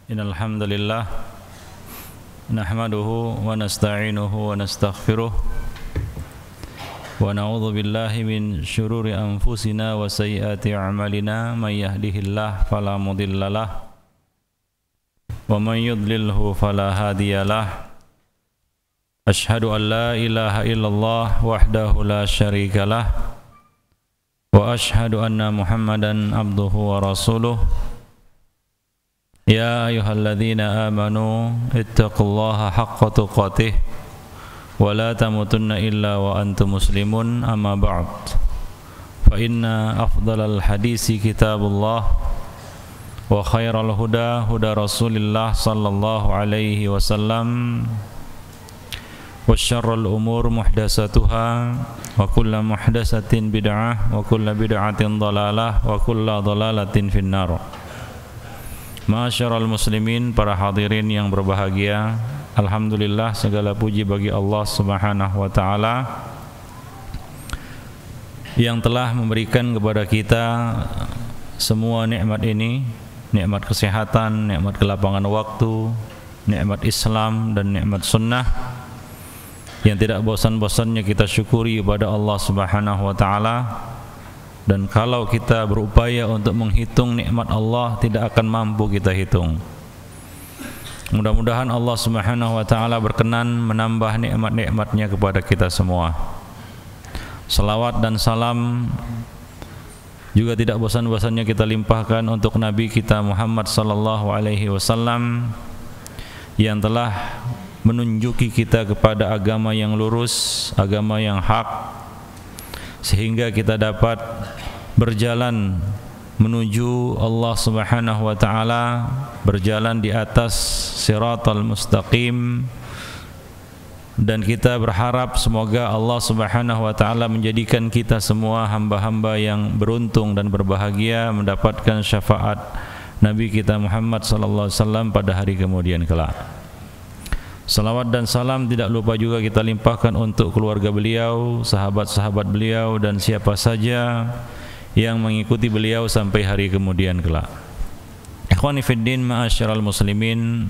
Innal hamdalillah nahmaduhu wa nasta'inuhu wa nastaghfiruh wa na'udzu billahi min syururi anfusina wa sayyiati a'malina may yahdihillahu fala mudhillalah wa may yudlilhu fala hadiyalah. Ashhadu an la ilaha illallah wahdahu la syarikalah wa ashhadu anna Muhammadan abduhu wa rasuluh. Ya ayyuhalladzina amanu ittaqullaha haqqa tuqatih wa la tamutunna illa wa antum muslimun, amma ba'd. Fa inna afdalal hadisi kitabullah wa khairal huda huda Rasulillah sallallahu alaihi wasallam wa syarrul umur muhdatsatuha wa kullu muhdatsatin bid'ah wa kullu bid'atin dhalalah wa kullu dhalalatin finnar. Ma'asyiral muslimin, para hadirin yang berbahagia, alhamdulillah segala puji bagi Allah Subhanahu wa taala yang telah memberikan kepada kita semua nikmat ini, nikmat kesehatan, nikmat kelapangan waktu, nikmat Islam dan nikmat sunnah yang tidak bosan-bosannya kita syukuri kepada Allah Subhanahu wa taala. Dan kalau kita berupaya untuk menghitung nikmat Allah, tidak akan mampu kita hitung. Mudah-mudahan Allah Subhanahu wa taala berkenan menambah nikmat-nikmatnya kepada kita semua. Salawat dan salam juga tidak bosan-bosannya kita limpahkan untuk Nabi kita Muhammad sallallahu alaihi wasallam yang telah menunjuki kita kepada agama yang lurus, agama yang hak, sehingga kita dapat berjalan menuju Allah Subhanahu wa taala, berjalan di atas siratal mustaqim, dan kita berharap semoga Allah Subhanahu wa taala menjadikan kita semua hamba-hamba yang beruntung dan berbahagia mendapatkan syafaat Nabi kita Muhammad sallallahu alaihi wasallam pada hari kemudian kelak. Salawat dan salam tidak lupa juga kita limpahkan untuk keluarga beliau, sahabat-sahabat beliau, dan siapa saja yang mengikuti beliau sampai hari kemudian kelak. Ikhwani fiddin, ma'asyiral muslimin,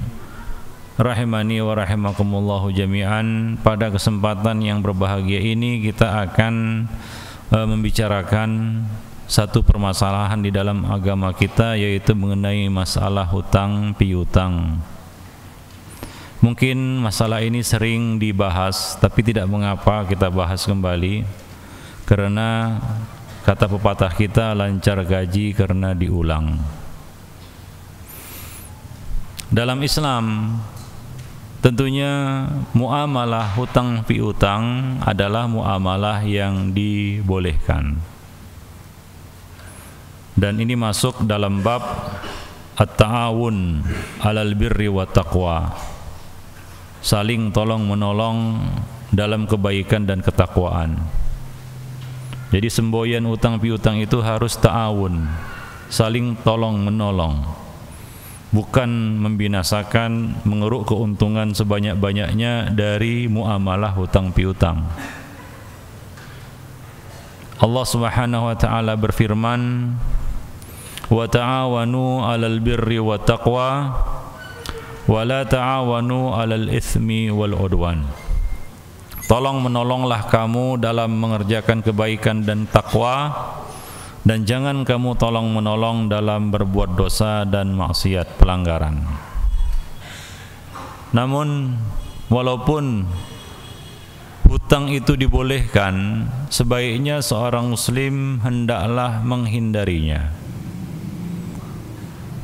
rahimani wa rahimakumullahu jami'an. Pada kesempatan yang berbahagia ini kita akan membicarakan satu permasalahan di dalam agama kita, yaitu mengenai masalah hutang piutang. Mungkin masalah ini sering dibahas, tapi tidak mengapa kita bahas kembali, karena kata pepatah kita, lancar gaji karena diulang. Dalam Islam tentunya muamalah hutang piutang adalah muamalah yang dibolehkan, dan ini masuk dalam bab at-ta'awun 'alal birri wat taqwa, saling tolong menolong dalam kebaikan dan ketakwaan. Jadi semboyan utang piutang itu harus ta'awun, saling tolong menolong, bukan membinasakan, mengeruk keuntungan sebanyak-banyaknya dari muamalah hutang piutang. Allah Subhanahu wa taala berfirman, wa ta'awanu 'alal birri wat taqwa wala ta'awanu 'alal itsmi wal 'udwan. Tolong menolonglah kamu dalam mengerjakan kebaikan dan takwa, dan jangan kamu tolong menolong dalam berbuat dosa dan maksiat, pelanggaran. Namun walaupun hutang itu dibolehkan, sebaiknya seorang muslim hendaklah menghindarinya,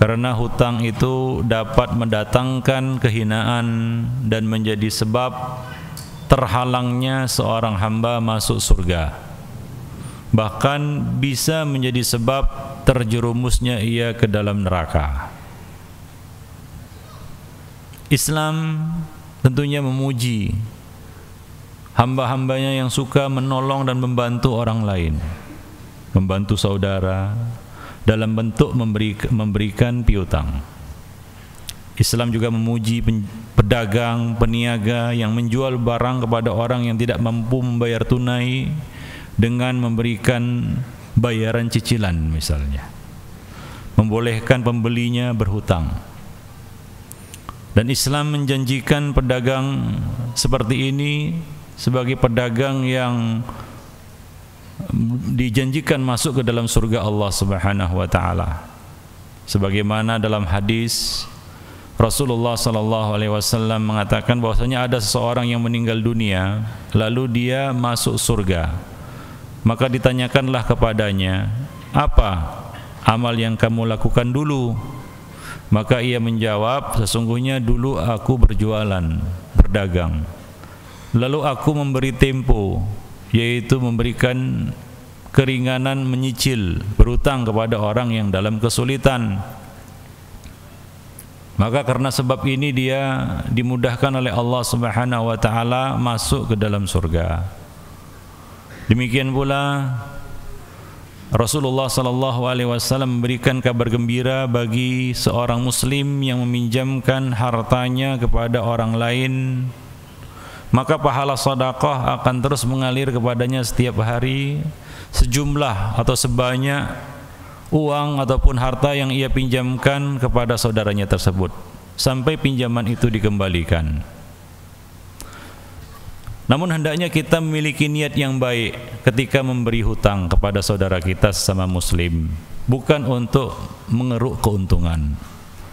karena hutang itu dapat mendatangkan kehinaan dan menjadi sebab terhalangnya seorang hamba masuk surga. Bahkan bisa menjadi sebab terjerumusnya ia ke dalam neraka. Islam tentunya memuji hamba-hambanya yang suka menolong dan membantu orang lain, membantu saudara dalam bentuk memberikan piutang. Islam juga memuji pedagang, peniaga yang menjual barang kepada orang yang tidak mampu membayar tunai dengan memberikan bayaran cicilan misalnya. Membolehkan pembelinya berhutang. Dan Islam menjanjikan pedagang seperti ini sebagai pedagang yang dijanjikan masuk ke dalam surga Allah Subhanahu wa taala. Sebagaimana dalam hadis Rasulullah sallallahu alaihi wasallam mengatakan bahwasanya ada seseorang yang meninggal dunia lalu dia masuk surga. Maka ditanyakanlah kepadanya, "Apa amal yang kamu lakukan dulu?" Maka ia menjawab, "Sesungguhnya dulu aku berjualan, berdagang. Lalu aku memberi tempo, yaitu memberikan keringanan menyicil, berutang kepada orang yang dalam kesulitan. Maka karena sebab ini dia dimudahkan oleh Allah Subhanahu wa taala masuk ke dalam surga." Demikian pula Rasulullah sallallahu alaihi wasallam memberikan kabar gembira bagi seorang muslim yang meminjamkan hartanya kepada orang lain, maka pahala sedekah akan terus mengalir kepadanya setiap hari sejumlah atau sebanyak uang ataupun harta yang ia pinjamkan kepada saudaranya tersebut sampai pinjaman itu dikembalikan. Namun hendaknya kita memiliki niat yang baik ketika memberi hutang kepada saudara kita sesama muslim, bukan untuk mengeruk keuntungan,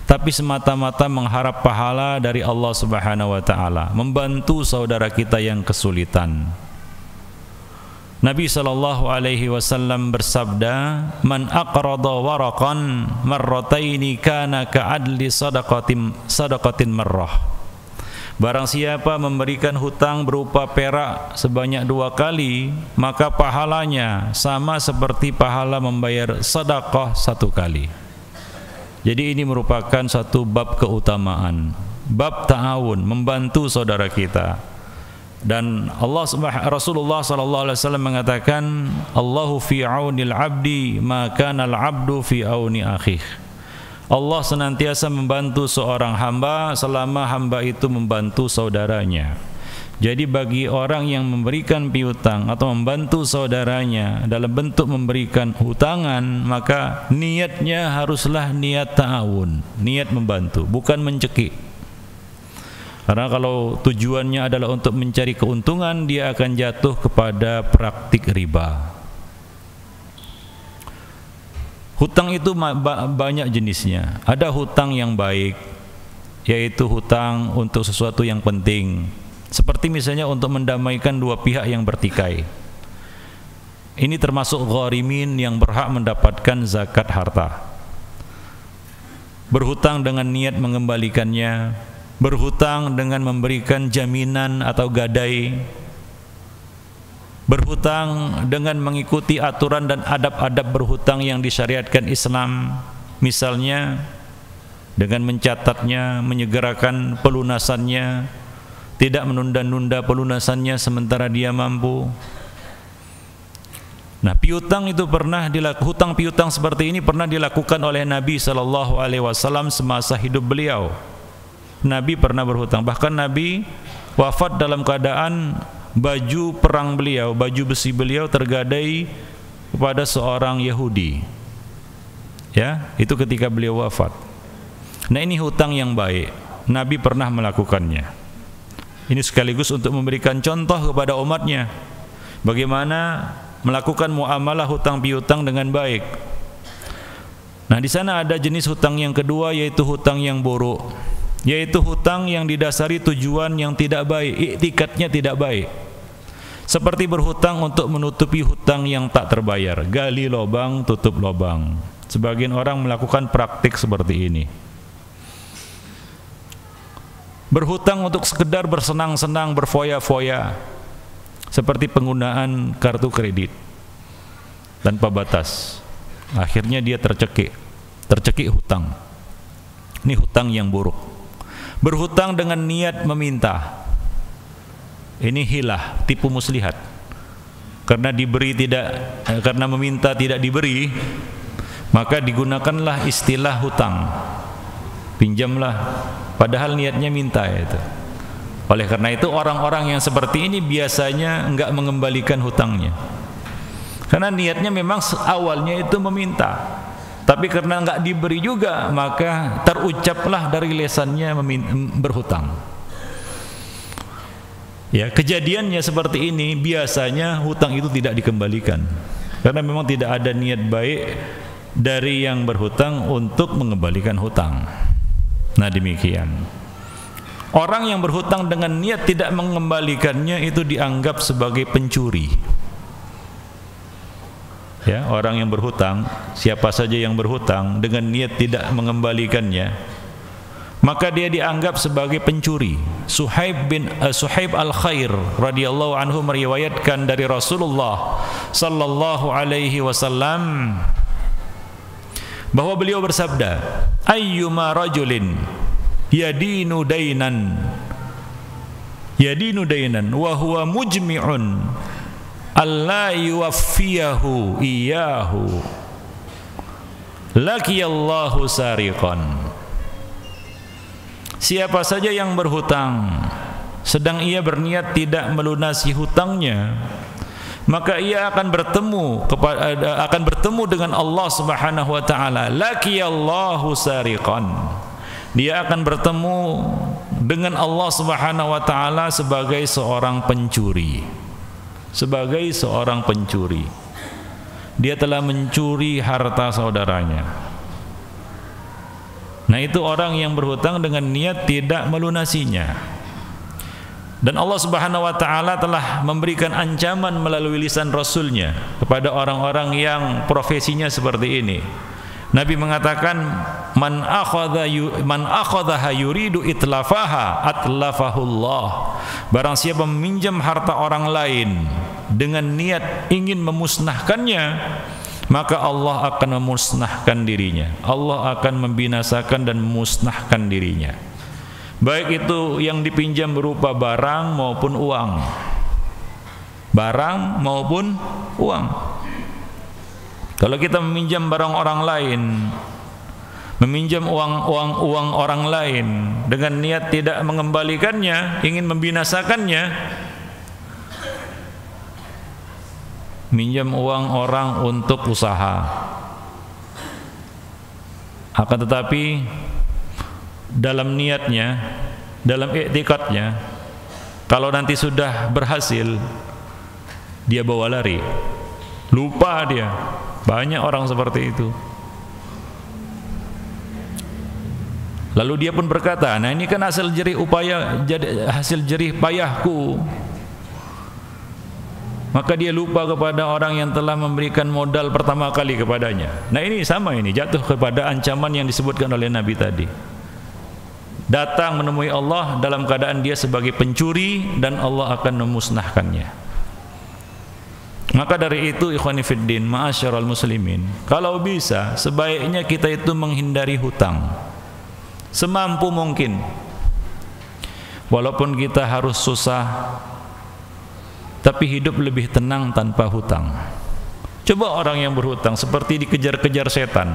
tapi semata-mata mengharap pahala dari Allah Subhanahu wa taala, membantu saudara kita yang kesulitan. Nabi sallallahu alaihi wasallam bersabda, "Man aqrada waraqan marrataini kana ka'adli sadaqatin marrah." Barang siapa memberikan hutang berupa perak sebanyak 2 kali, maka pahalanya sama seperti pahala membayar sedekah 1 kali. Jadi ini merupakan satu bab keutamaan, bab ta'awun, membantu saudara kita. Dan Rasulullah sallallahu alaihi wasallam mengatakan, "Allahu fi aunil 'abdi ma kana al-'abdu fi auni akhih." Allah senantiasa membantu seorang hamba selama hamba itu membantu saudaranya. Jadi bagi orang yang memberikan piutang atau membantu saudaranya dalam bentuk memberikan hutangan, maka niatnya haruslah niat ta'awun, niat membantu, bukan mencekik. Karena kalau tujuannya adalah untuk mencari keuntungan, dia akan jatuh kepada praktik riba. Hutang itu banyak jenisnya. Ada hutang yang baik, yaitu hutang untuk sesuatu yang penting, seperti misalnya untuk mendamaikan dua pihak yang bertikai. Ini termasuk gharimin yang berhak mendapatkan zakat harta. Berhutang dengan niat mengembalikannya, berhutang dengan memberikan jaminan atau gadai, berhutang dengan mengikuti aturan dan adab-adab berhutang yang disyariatkan Islam, misalnya dengan mencatatnya, menyegerakan pelunasannya, tidak menunda-nunda pelunasannya sementara dia mampu. Nah, piutang itu hutang piutang seperti ini pernah dilakukan oleh Nabi sallallahu alaihi wasallam semasa hidup beliau. Nabi pernah berhutang, bahkan Nabi wafat dalam keadaan baju perang beliau, baju besi beliau tergadai kepada seorang Yahudi. Ya, itu ketika beliau wafat. Nah, ini hutang yang baik. Nabi pernah melakukannya. Ini sekaligus untuk memberikan contoh kepada umatnya bagaimana melakukan muamalah hutang piutang dengan baik. Nah, di sana ada jenis hutang yang kedua, yaitu hutang yang buruk, yaitu hutang yang didasari tujuan yang tidak baik, iktikadnya tidak baik. Seperti berhutang untuk menutupi hutang yang tak terbayar, gali lubang, tutup lubang. Sebagian orang melakukan praktik seperti ini. Berhutang untuk sekedar bersenang-senang, berfoya-foya, seperti penggunaan kartu kredit tanpa batas. Akhirnya dia tercekik hutang. Ini hutang yang buruk. Berhutang dengan niat meminta, ini hilah, tipu muslihat. Karena meminta tidak diberi, maka digunakanlah istilah hutang. Pinjamlah, padahal niatnya minta itu. Oleh karena itu orang-orang yang seperti ini biasanya enggak mengembalikan hutangnya, karena niatnya memang awalnya itu meminta. Tapi karena nggak diberi juga, maka terucaplah dari lisannya berhutang. Ya, kejadiannya seperti ini, biasanya hutang itu tidak dikembalikan karena memang tidak ada niat baik dari yang berhutang untuk mengembalikan hutang. Nah, demikian. Orang yang berhutang dengan niat tidak mengembalikannya itu dianggap sebagai pencuri. Ya, orang yang berhutang, siapa saja yang berhutang dengan niat tidak mengembalikannya, maka dia dianggap sebagai pencuri. Suhaib al-Khair radhiyallahu anhu meriwayatkan dari Rasulullah sallallahu alaihi wasallam bahwa beliau bersabda, ayyuma rajulin yadinu dainan wa huwa mujmi'un alla yuwaffiyahu iyyahu laqiyallahu sariqan. Siapa saja yang berhutang sedang ia berniat tidak melunasi hutangnya, maka ia akan bertemu dengan Allah Subhanahu wa taala. Laqiyallahu sariqan. Dia akan bertemu dengan Allah Subhanahu wa taala sebagai seorang pencuri. Sebagai seorang pencuri. Dia telah mencuri harta saudaranya. Nah, itu orang yang berhutang dengan niat tidak melunasinya. Dan Allah Subhanahu wa taala telah memberikan ancaman melalui lisan Rasulnya kepada orang-orang yang profesinya seperti ini. Nabi mengatakan, man akhadhaha yuridu itlafaha atlafahullah. Barang siapa meminjam harta orang lain dengan niat ingin memusnahkannya, maka Allah akan memusnahkan dirinya. Allah akan membinasakan dan memusnahkan dirinya. Baik itu yang dipinjam berupa barang maupun uang. Barang maupun uang. Kalau kita meminjam barang orang lain, meminjam uang orang lain dengan niat tidak mengembalikannya, ingin membinasakannya, minjam uang orang untuk usaha, akan tetapi dalam niatnya, dalam i'tikadnya, kalau nanti sudah berhasil, dia bawa lari, lupa dia. Banyak orang seperti itu. Lalu dia pun berkata, nah ini kan hasil jerih payahku. Maka dia lupa kepada orang yang telah memberikan modal pertama kali kepadanya. Nah ini sama, ini jatuh kepada ancaman yang disebutkan oleh Nabi tadi. Datang menemui Allah dalam keadaan dia sebagai pencuri dan Allah akan memusnahkannya. Maka dari itu ikhwani fiddin, ma'asyiral muslimin, kalau bisa sebaiknya kita itu menghindari hutang semampu mungkin. Walaupun kita harus susah, tapi hidup lebih tenang tanpa hutang. Coba orang yang berhutang seperti dikejar-kejar setan.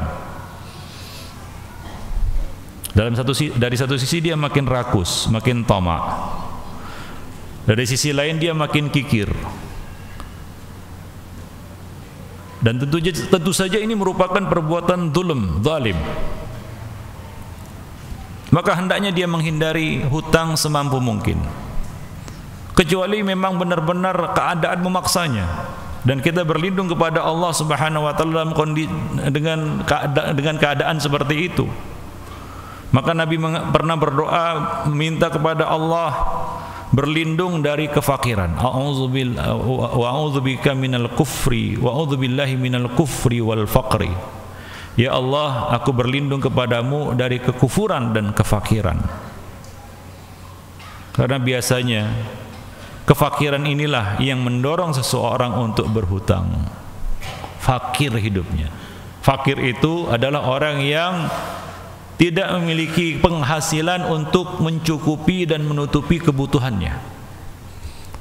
Dari satu sisi dia makin rakus, makin tamak. Dari sisi lain dia makin kikir. Dan tentu saja ini merupakan perbuatan zalim. Maka hendaknya dia menghindari hutang semampu mungkin. Kecuali memang benar-benar keadaan memaksanya. Dan kita berlindung kepada Allah Subhanahu wa taala dengan keadaan seperti itu. Maka Nabi pernah berdoa minta kepada Allah berlindung dari kefakiran. A'udzubika minal kufri wa a'udzubillahi minal kufri wal faqri. Ya Allah, aku berlindung kepadamu dari kekufuran dan kefakiran. Karena biasanya kefakiran inilah yang mendorong seseorang untuk berhutang. Fakir hidupnya. Fakir itu adalah orang yang tidak memiliki penghasilan untuk mencukupi dan menutupi kebutuhannya.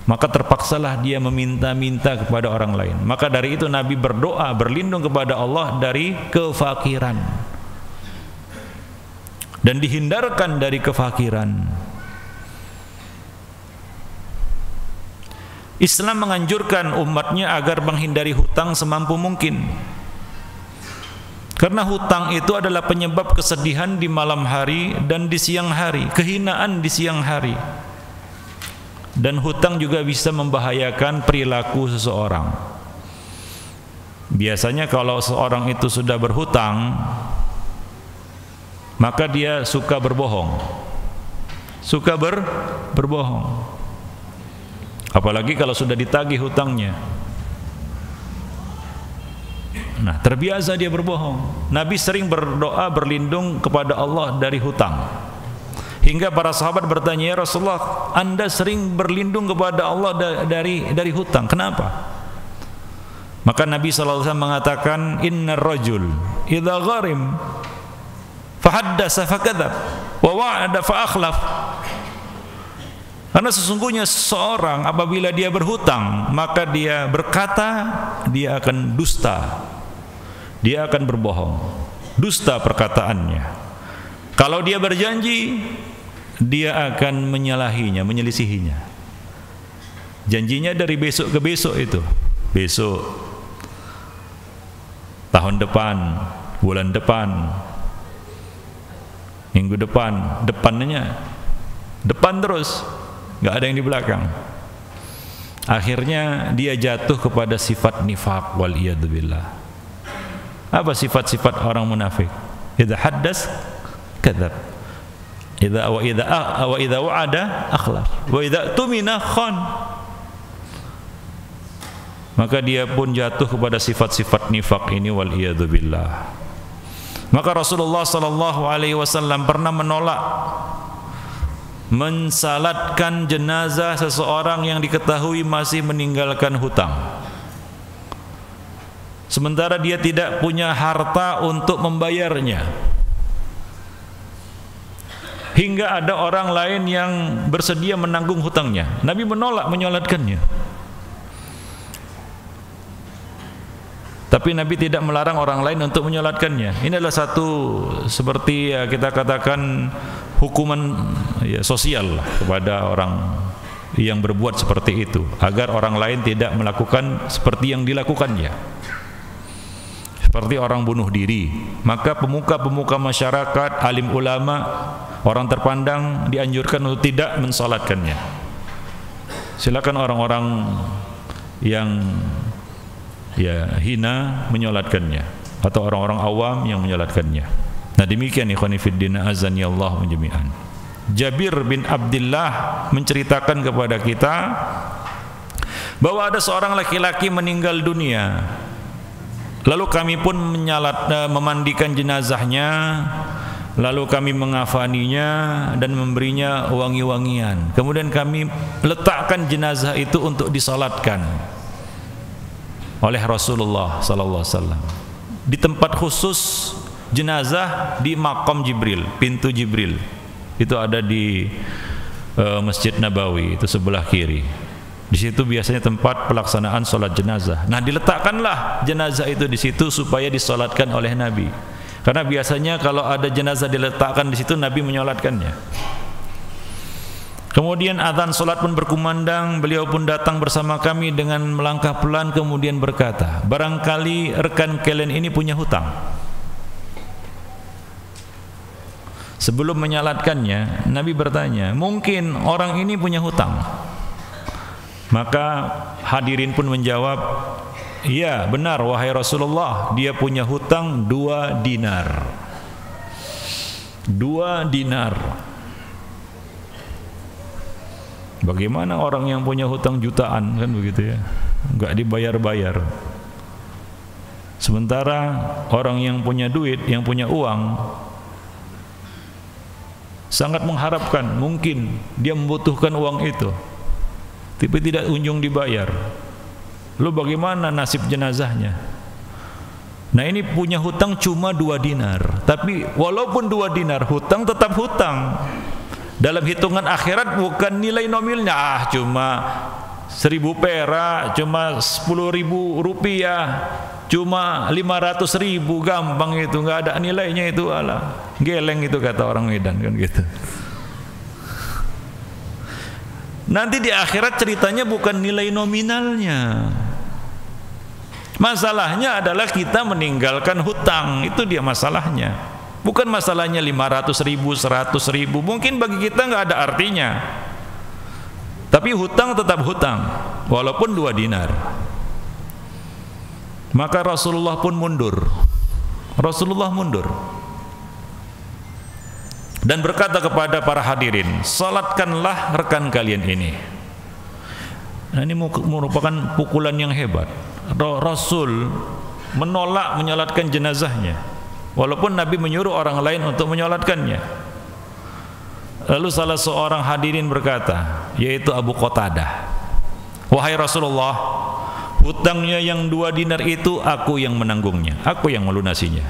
Maka terpaksalah dia meminta-minta kepada orang lain. Maka dari itu Nabi berdoa berlindung kepada Allah dari kefakiran dan dihindarkan dari kefakiran. Islam menganjurkan umatnya agar menghindari hutang semampu mungkin. Karena hutang itu adalah penyebab kesedihan di malam hari dan di siang hari, kehinaan di siang hari. Dan hutang juga bisa membahayakan perilaku seseorang. Biasanya kalau seorang itu sudah berhutang, maka dia suka berbohong. Suka berbohong. Apalagi kalau sudah ditagih hutangnya. Nah, terbiasa dia berbohong. Nabi sering berdoa berlindung kepada Allah dari hutang. Hingga para sahabat bertanya, "Ya Rasulullah, Anda sering berlindung kepada Allah dari hutang. Kenapa?" Maka Nabi sallallahu alaihi wasallam mengatakan, "Innar rajul idza gharim fa haddasa fa kadzab wa wa'ada fa akhlaf." Karena sesungguhnya seseorang apabila dia berhutang, maka dia berkata, dia akan dusta. Dia akan berbohong, dusta perkataannya. Kalau dia berjanji, dia akan menyalahinya, menyelisihinya. Janjinya dari besok ke besok itu. Besok, tahun depan, bulan depan, minggu depan, depannya, depan terus, nggak ada yang di belakang. Akhirnya dia jatuh kepada sifat nifaq wal iyad billah. Apa sifat-sifat orang munafik? Idza haddas kadzab. Idza wa'ada akhlaf. Wa idza tumina khan. Maka dia pun jatuh kepada sifat-sifat nifaq ini wal iyad billah. Maka Rasulullah sallallahu alaihi wasallam pernah menolak mensalatkan jenazah seseorang yang diketahui masih meninggalkan hutang. Sementara dia tidak punya harta untuk membayarnya. Hingga ada orang lain yang bersedia menanggung hutangnya. Nabi menolak menyolatkannya. Tapi Nabi tidak melarang orang lain untuk menyolatkannya. Ini adalah satu seperti ya, kita katakan hukuman ya, sosial lah kepada orang yang berbuat seperti itu, agar orang lain tidak melakukan seperti yang dilakukannya. Seperti orang bunuh diri, maka pemuka-pemuka masyarakat, alim ulama, orang terpandang dianjurkan untuk tidak mensalatkannya. Silakan orang-orang yang ya hina menyolatkannya, atau orang-orang awam yang menyolatkannya. Nah demikian ikhwani fiddin azani Allah jami'an. Jabir bin Abdullah menceritakan kepada kita bahwa ada seorang laki-laki meninggal dunia. Lalu kami pun memandikan jenazahnya, lalu kami mengafaninya dan memberinya wangi-wangian. Kemudian kami letakkan jenazah itu untuk disalatkan oleh Rasulullah sallallahu alaihi wasallam di tempat khusus jenazah di Maqam Jibril, pintu Jibril. Itu ada di Masjid Nabawi, itu sebelah kiri. Di situ biasanya tempat pelaksanaan sholat jenazah. Nah, diletakkanlah jenazah itu di situ supaya disolatkan oleh Nabi. Karena biasanya kalau ada jenazah diletakkan di situ, Nabi menyolatkannya. Kemudian azan sholat pun berkumandang. Beliau pun datang bersama kami dengan melangkah pelan, kemudian berkata, "Barangkali rekan kalian ini punya hutang." Sebelum menyalatkannya, Nabi bertanya, "Mungkin orang ini punya hutang?" Maka hadirin pun menjawab, "Iya, benar wahai Rasulullah, dia punya hutang 2 dinar." 2 dinar. Bagaimana orang yang punya hutang jutaan, kan begitu ya, enggak dibayar-bayar. Sementara orang yang punya duit, yang punya uang, sangat mengharapkan, mungkin dia membutuhkan uang itu, tapi tidak kunjung dibayar. Lalu bagaimana nasib jenazahnya? Nah, ini punya hutang cuma 2 dinar. Tapi walaupun 2 dinar, hutang tetap hutang. Dalam hitungan akhirat bukan nilai nominalnya, cuma 1.000 perak, cuma 10.000 rupiah, cuma 500.000, gampang itu, nggak ada nilainya itu, alah, geleng itu kata orang Medan kan gitu. Nanti di akhirat ceritanya bukan nilai nominalnya, Masalahnya adalah kita meninggalkan hutang, itu dia masalahnya. Bukan masalahnya 500.000, 100.000, mungkin bagi kita nggak ada artinya. Tapi hutang tetap hutang, walaupun 2 dinar. Maka Rasulullah pun mundur. Rasulullah mundur dan berkata kepada para hadirin, salatkanlah rekan kalian ini. Nah, ini merupakan pukulan yang hebat. Rasul menolak menyolatkan jenazahnya, walaupun Nabi menyuruh orang lain untuk menyolatkannya. Lalu salah seorang hadirin berkata, yaitu Abu Qatadah, wahai Rasulullah, hutangnya yang 2 dinar itu aku yang menanggungnya, aku yang melunasinya.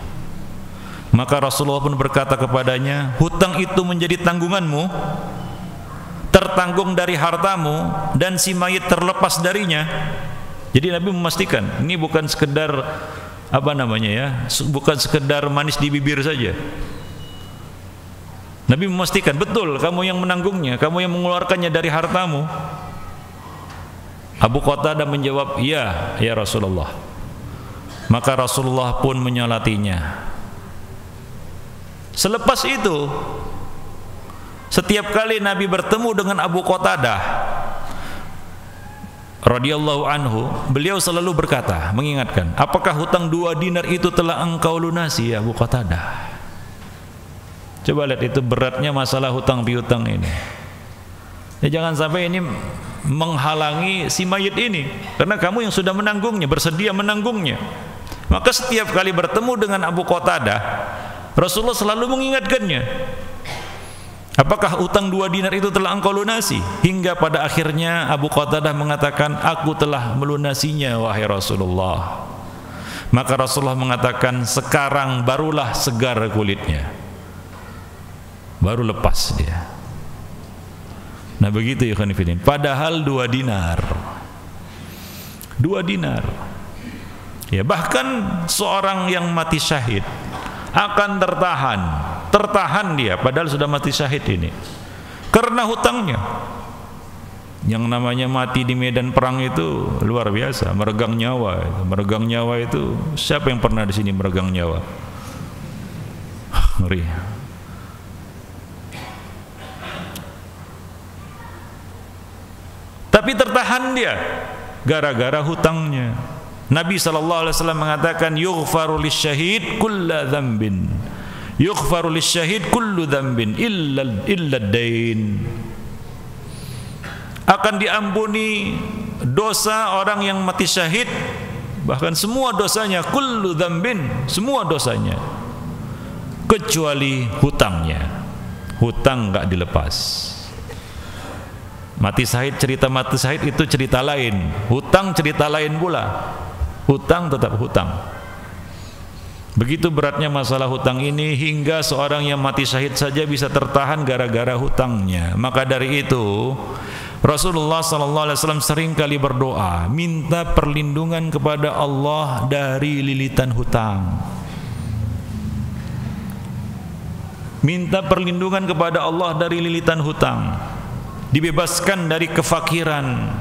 Maka Rasulullah pun berkata kepadanya, hutang itu menjadi tanggunganmu, tertanggung dari hartamu, dan si mayit terlepas darinya. Jadi Nabi memastikan ini bukan sekedar bukan sekedar manis di bibir saja. Nabi memastikan, betul kamu yang menanggungnya, kamu yang mengeluarkannya dari hartamu. Abu Qatadah menjawab, iya ya Rasulullah. Maka Rasulullah pun menyolatinya. Selepas itu, setiap kali Nabi bertemu dengan Abu Qatadah radhiyallahu anhu, beliau selalu berkata, mengingatkan, apakah hutang 2 dinar itu telah engkau lunasi ya Abu Qatadah? Coba lihat itu beratnya masalah hutang piutang ini. Ya, jangan sampai ini menghalangi si mayit ini, karena kamu yang sudah menanggungnya, bersedia menanggungnya. Maka setiap kali bertemu dengan Abu Qatadah, Rasulullah selalu mengingatkannya, apakah utang 2 dinar itu telah engkau lunasi? Hingga pada akhirnya Abu Qatadah mengatakan, aku telah melunasinya wahai Rasulullah. Maka Rasulullah mengatakan, sekarang barulah segar kulitnya, baru lepas dia. Nah begitu ya khonifidin. Padahal 2 dinar, 2 dinar. Ya, bahkan seorang yang mati syahid akan tertahan dia padahal sudah mati syahid ini karena hutangnya. Yang namanya mati di medan perang itu luar biasa, meregang nyawa. Meregang nyawa itu, siapa yang pernah di sini meregang nyawa? Ngeri. Tapi tertahan dia gara-gara hutangnya. Nabi SAW mengatakan, yughfaru lisyahid kulla dzambin, yughfaru lisyahid kullu dzambin illa dain. Akan diampuni dosa orang yang mati syahid, bahkan semua dosanya, kullu dzambin, semua dosanya, kecuali hutangnya. Hutang enggak dilepas. Mati syahid, cerita mati syahid itu cerita lain, hutang cerita lain pula. Hutang tetap hutang. Begitu beratnya masalah hutang ini, hingga seorang yang mati syahid saja bisa tertahan gara-gara hutangnya. Maka dari itu Rasulullah SAW sering kali berdoa, minta perlindungan kepada Allah dari lilitan hutang. Minta perlindungan kepada Allah dari lilitan hutang, dibebaskan dari kefakiran,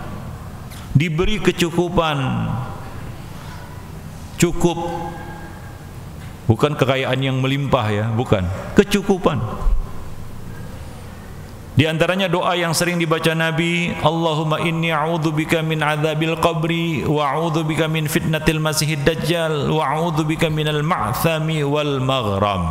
diberi kecukupan. Cukup, bukan kekayaan yang melimpah ya, bukan, kecukupan. Di antaranya doa yang sering dibaca Nabi, Allahumma inni a'udzubika min adzabil qabri wa a'udzubika min fitnatil masihid dajjal wa a'udzubika minal ma'thami wal maghram.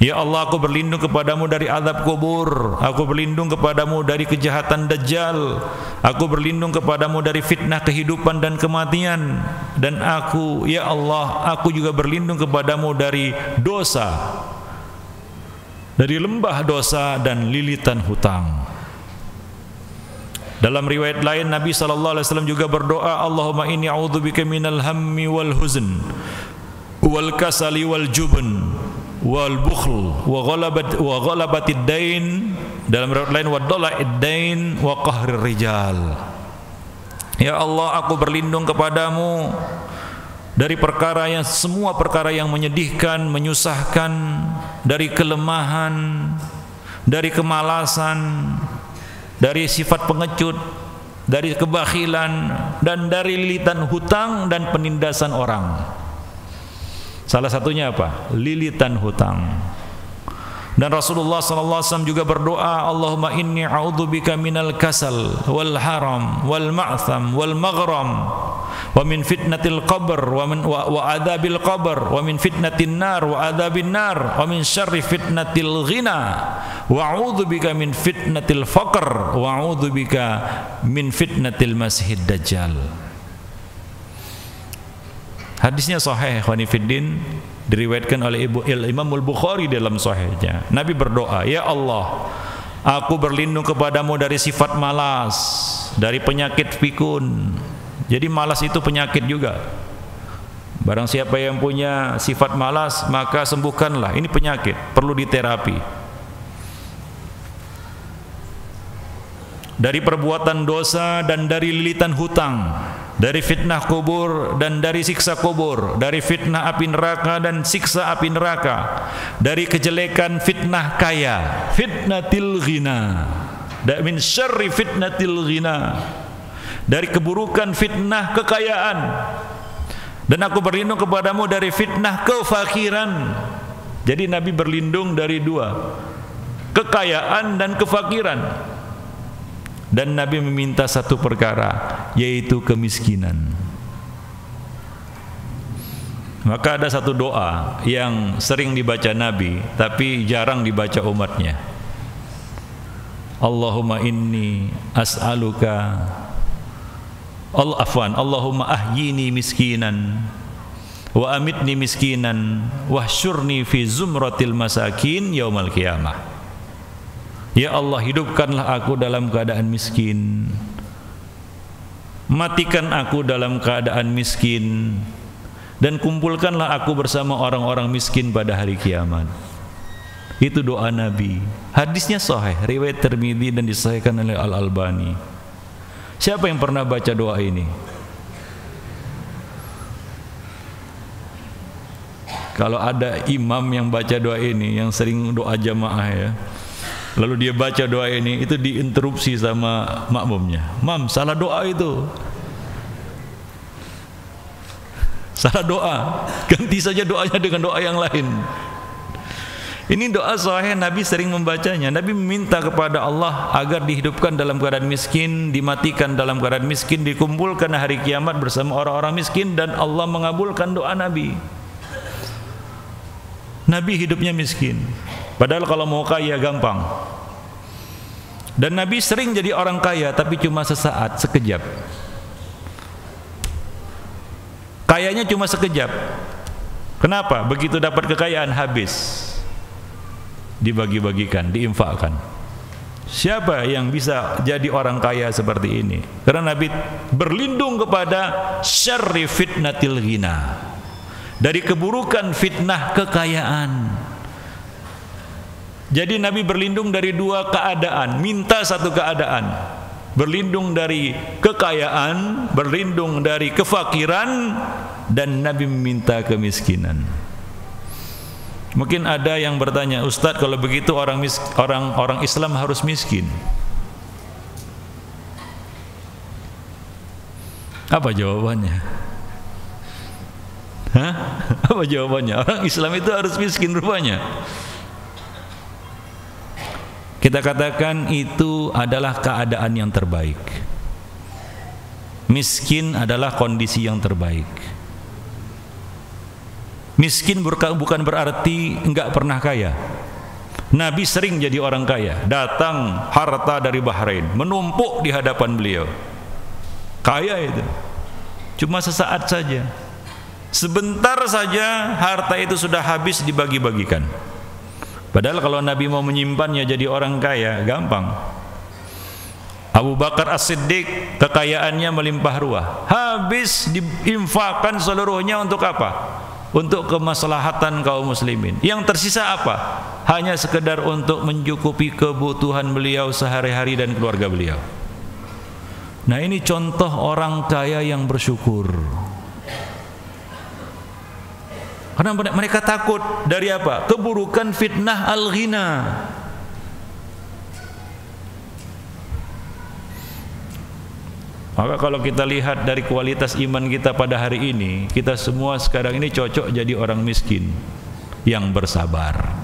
Ya Allah, aku berlindung kepadamu dari azab kubur, aku berlindung kepadamu dari kejahatan dajjal, aku berlindung kepadamu dari fitnah kehidupan dan kematian, dan aku, ya Allah, aku juga berlindung kepadamu dari dosa, dari lembah dosa dan lilitan hutang. Dalam riwayat lain Nabi SAW juga berdoa, Allahumma inni a'udzubika minal hammi wal huzn wal kasali wal jubn wal bukhl wa ghalabatid dain, dalam riwayat lain wa dhala'id dain wa qahrir rijal. Ya Allah, aku berlindung kepadamu dari semua perkara yang menyedihkan, menyusahkan, dari kelemahan, dari kemalasan, dari sifat pengecut, dari kebakhilan, dan dari lilitan hutang dan penindasan orang. Salah satunya apa? Lilitan hutang. Dan Rasulullah SAW juga berdoa, Allahumma inni a'udzubika minal kasal wal haram wal ma'tham wal maghram wa min fitnatil qabr wa adabil qabr wa min fitnatin nar wa adabin nar wa min syarri fitnatil ghina wa a'udzubika min fitnatil faqr wa a'udzubika min fitnatil masihid dajjal. Hadisnya sahih, ikhwani fiddin, diriwayatkan oleh Imam Al-Bukhari dalam sahihnya. Nabi berdoa, ya Allah, aku berlindung kepadamu dari sifat malas, dari penyakit pikun. Jadi malas itu penyakit juga. Barang siapa yang punya sifat malas, maka sembuhkanlah. Ini penyakit, perlu diterapi. Dari perbuatan dosa dan dari lilitan hutang, dari fitnah kubur dan dari siksa kubur, dari fitnah api neraka dan siksa api neraka, dari kejelekan fitnah kaya, fitnatil ghina, min syarri fitnatil ghina, dari keburukan fitnah kekayaan, dan aku berlindung kepadamu dari fitnah kefakiran. Jadi Nabi berlindung dari dua, kekayaan dan kefakiran. Dan Nabi meminta satu perkara, yaitu kemiskinan. Maka ada satu doa yang sering dibaca Nabi, tapi jarang dibaca umatnya. Allahumma inni as'aluka Allahumma ahyini miskinan wa amitni miskinan wahsyurni fi zumratil masakin yaumal qiyamah. Ya Allah, hidupkanlah aku dalam keadaan miskin, matikan aku dalam keadaan miskin, dan kumpulkanlah aku bersama orang-orang miskin pada hari kiamat. Itu doa Nabi. Hadisnya sahih, riwayat Tirmidzi dan disahihkan oleh Al-Albani. Siapa yang pernah baca doa ini? Kalau ada imam yang baca doa ini, yang sering doa jamaah ya, lalu dia baca doa ini, itu diinterupsi sama makmumnya. Mam, salah doa itu. Salah doa. Ganti saja doanya dengan doa yang lain. Ini doa sahih, Nabi sering membacanya. Nabi meminta kepada Allah agar dihidupkan dalam keadaan miskin, dimatikan dalam keadaan miskin, dikumpulkan hari kiamat bersama orang-orang miskin, dan Allah mengabulkan doa Nabi. Nabi hidupnya miskin. Padahal kalau mau kaya gampang. Dan Nabi sering jadi orang kaya, tapi cuma sesaat, sekejap. Kayanya cuma sekejap. Kenapa? Begitu dapat kekayaan habis, dibagi-bagikan, diinfakkan. Siapa yang bisa jadi orang kaya seperti ini? Karena Nabi berlindung kepada syarri fitnatil ghina, dari keburukan fitnah kekayaan. Jadi Nabi berlindung dari dua keadaan, minta satu keadaan. Berlindung dari kekayaan, berlindung dari kefakiran, dan Nabi meminta kemiskinan. Mungkin ada yang bertanya, Ustadz, kalau begitu orang Islam harus miskin. Apa jawabannya? Hah? Apa jawabannya? Orang Islam itu harus miskin rupanya. Kita katakan itu adalah keadaan yang terbaik. Miskin adalah kondisi yang terbaik. Miskin bukan berarti enggak pernah kaya. Nabi sering jadi orang kaya. Datang harta dari Bahrain, menumpuk di hadapan beliau. Kaya itu. Cuma sesaat saja. Sebentar saja harta itu sudah habis dibagi-bagikan. Padahal kalau Nabi mau menyimpannya jadi orang kaya, gampang. Abu Bakar As-Siddiq, kekayaannya melimpah ruah, habis diinfakkan seluruhnya untuk apa? Untuk kemaslahatan kaum muslimin. Yang tersisa apa? Hanya sekedar untuk mencukupi kebutuhan beliau sehari-hari dan keluarga beliau. Nah, ini contoh orang kaya yang bersyukur. Karena mereka takut dari apa? Keburukan fitnah al-ghina. Maka kalau kita lihat dari kualitas iman kita pada hari ini, kita semua sekarang ini cocok jadi orang miskin yang bersabar.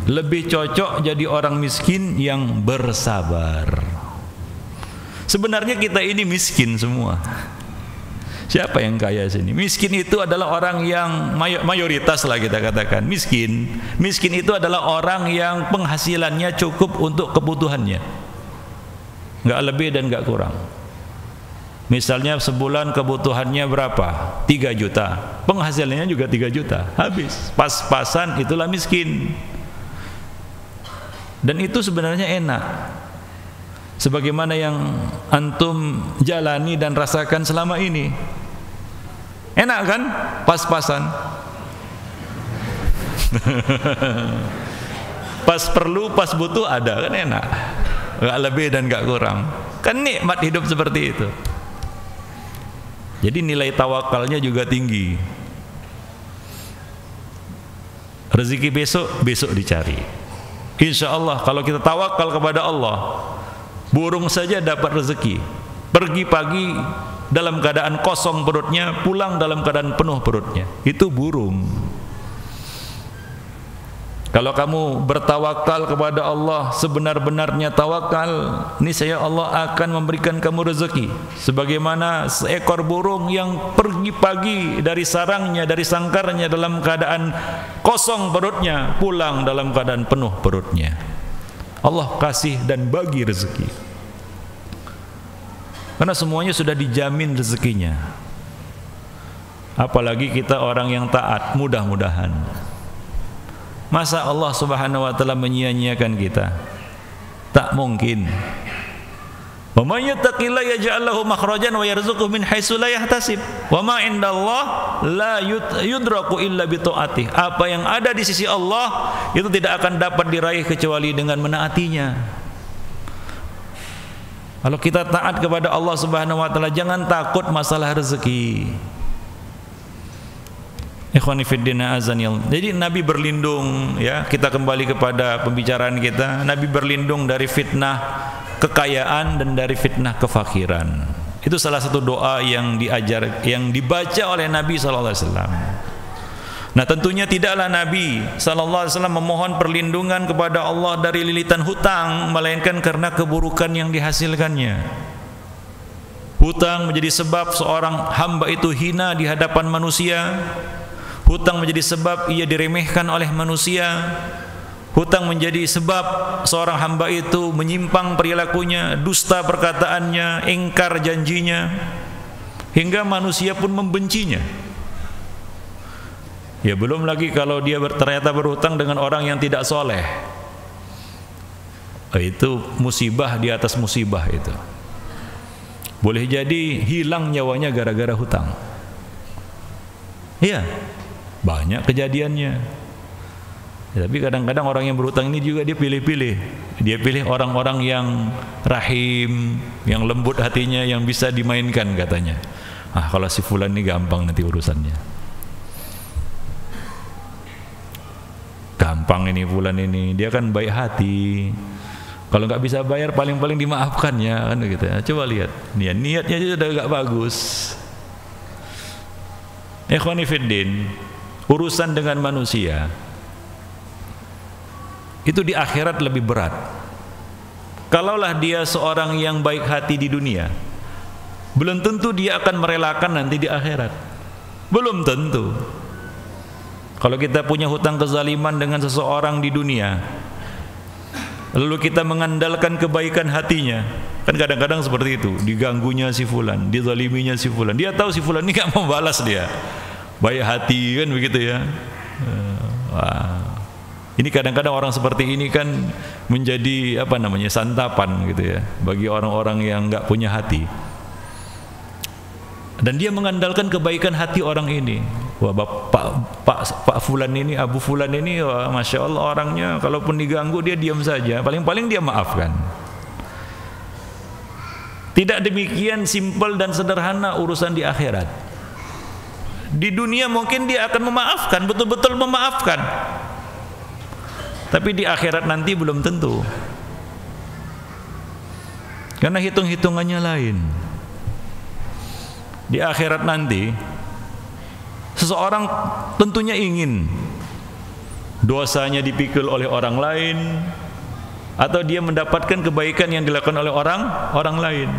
Lebih cocok jadi orang miskin yang bersabar. Sebenarnya kita ini miskin semua. Siapa yang kaya sini? Miskin itu adalah orang yang mayoritas lah kita katakan miskin. Miskin itu adalah orang yang penghasilannya cukup untuk kebutuhannya, nggak lebih dan nggak kurang. Misalnya sebulan kebutuhannya berapa? 3 juta. Penghasilannya juga 3 juta. Habis. Pas-pasan, itulah miskin. Dan itu sebenarnya enak. Sebagaimana yang antum jalani dan rasakan selama ini. Enak kan? Pas-pasan. Pas perlu, pas butuh ada, kan enak. Gak lebih dan gak kurang. Kan nikmat hidup seperti itu. Jadi nilai tawakalnya juga tinggi. Rezeki besok dicari. Insya Allah kalau kita tawakal kepada Allah, burung saja dapat rezeki. Pergi pagi dalam keadaan kosong perutnya, pulang dalam keadaan penuh perutnya. Itu burung. Kalau kamu bertawakal kepada Allah sebenar-benarnya tawakal, niscaya Allah akan memberikan kamu rezeki. Sebagaimana seekor burung yang pergi pagi dari sarangnya, dari sangkarnya dalam keadaan kosong perutnya, pulang dalam keadaan penuh perutnya. Allah kasih dan bagi rezeki. Karena semuanya sudah dijamin rezekinya. Apalagi kita orang yang taat, mudah-mudahan. Masa Allah Subhanahu wa taala menyia-nyiakan kita? Tak mungkin. Wa may yattaqillaha yaj'al lahu makhrajan wa yarzuqhu min haitsu la yahtasib. Wa ma indallah la yudraku illa bi taatih. Apa yang ada di sisi Allah itu tidak akan dapat diraih kecuali dengan menaatinya. Kalau kita taat kepada Allah Subhanahu wa taala, jangan takut masalah rezeki. Ikhwani fiddin azanil. Jadi Nabi berlindung, ya, kita kembali kepada pembicaraan kita. Nabi berlindung dari fitnah kekayaan dan dari fitnah kefakiran. Itu salah satu doa yang dibaca oleh Nabi sallallahu alaihi wasallam. Nah, tentunya tidaklah Nabi sallallahu alaihi wasallam memohon perlindungan kepada Allah dari lilitan hutang, melainkan karena keburukan yang dihasilkannya. Hutang menjadi sebab seorang hamba itu hina di hadapan manusia. Hutang menjadi sebab ia diremehkan oleh manusia. Hutang menjadi sebab seorang hamba itu menyimpang perilakunya, dusta perkataannya, ingkar janjinya, hingga manusia pun membencinya. Ya, belum lagi kalau dia ternyata berhutang dengan orang yang tidak soleh. Itu musibah di atas musibah itu. Boleh jadi hilang nyawanya gara-gara hutang. Iya, banyak kejadiannya. Ya, tapi kadang-kadang orang yang berhutang ini juga dia pilih-pilih. Dia pilih orang-orang yang rahim, yang lembut hatinya, yang bisa dimainkan katanya. Kalau si fulan ini gampang nanti urusannya. Gampang ini fulan ini, dia kan baik hati. Kalau nggak bisa bayar paling-paling dimaafkan ya, kan gitu ya. Coba lihat, niatnya aja udah nggak bagus. Ikhwani fiddin, urusan dengan manusia itu di akhirat lebih berat. Kalaulah dia seorang yang baik hati di dunia, belum tentu dia akan merelakan nanti di akhirat. Belum tentu. Kalau kita punya hutang kezaliman dengan seseorang di dunia, lalu kita mengandalkan kebaikan hatinya, kan kadang-kadang seperti itu, diganggunya si fulan, dizaliminya si fulan, dia tahu si fulan ini gak mau balas, dia baik hati, kan begitu ya. Wah. Ini kadang-kadang orang seperti ini kan menjadi santapan gitu ya bagi orang-orang yang gak punya hati. Dan dia mengandalkan kebaikan hati orang ini. Wah, Pak Fulan ini, Abu Fulan ini, wah, Masya Allah orangnya, kalaupun diganggu dia diam saja, paling-paling dia maafkan. Tidak demikian simpel dan sederhana urusan di akhirat. Di dunia mungkin dia akan memaafkan, betul-betul memaafkan, tapi di akhirat nanti belum tentu. Karena hitung-hitungannya lain. Di akhirat nanti seseorang tentunya ingin dosanya dipikul oleh orang lain, atau dia mendapatkan kebaikan yang dilakukan oleh orang lain.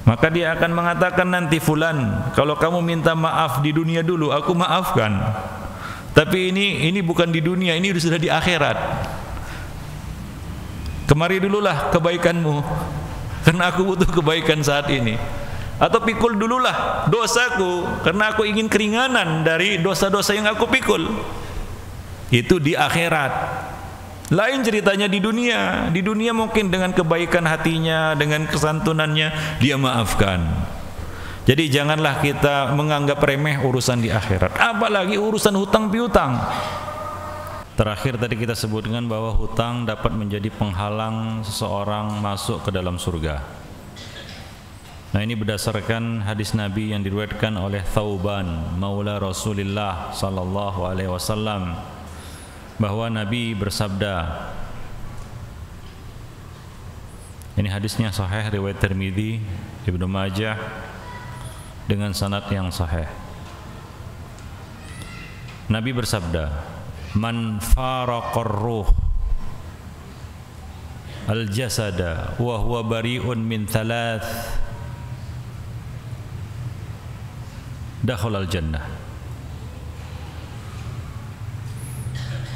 Maka dia akan mengatakan nanti, fulan, kalau kamu minta maaf di dunia dulu, aku maafkan. Tapi ini bukan di dunia, ini sudah di akhirat. Kemari dululah kebaikanmu, karena aku butuh kebaikan saat ini. Atau pikul dululah dosaku, karena aku ingin keringanan dari dosa-dosa yang aku pikul. Itu di akhirat. Lain ceritanya di dunia. Di dunia mungkin dengan kebaikan hatinya, dengan kesantunannya, dia maafkan. Jadi janganlah kita menganggap remeh urusan di akhirat, apalagi urusan hutang piutang. Terakhir tadi kita sebutkan bahwa hutang dapat menjadi penghalang seseorang masuk ke dalam surga. Nah, ini berdasarkan hadis Nabi yang diriwayatkan oleh Thauban maula Rasulullah sallallahu alaihi wasallam, bahwa Nabi bersabda, ini hadisnya sahih riwayat Tirmidzi, Ibnu Majah dengan sanad yang sahih. Nabi bersabda, man faraqar ruh al jasada wa huwa bari'un min thalath dakhala al jannah.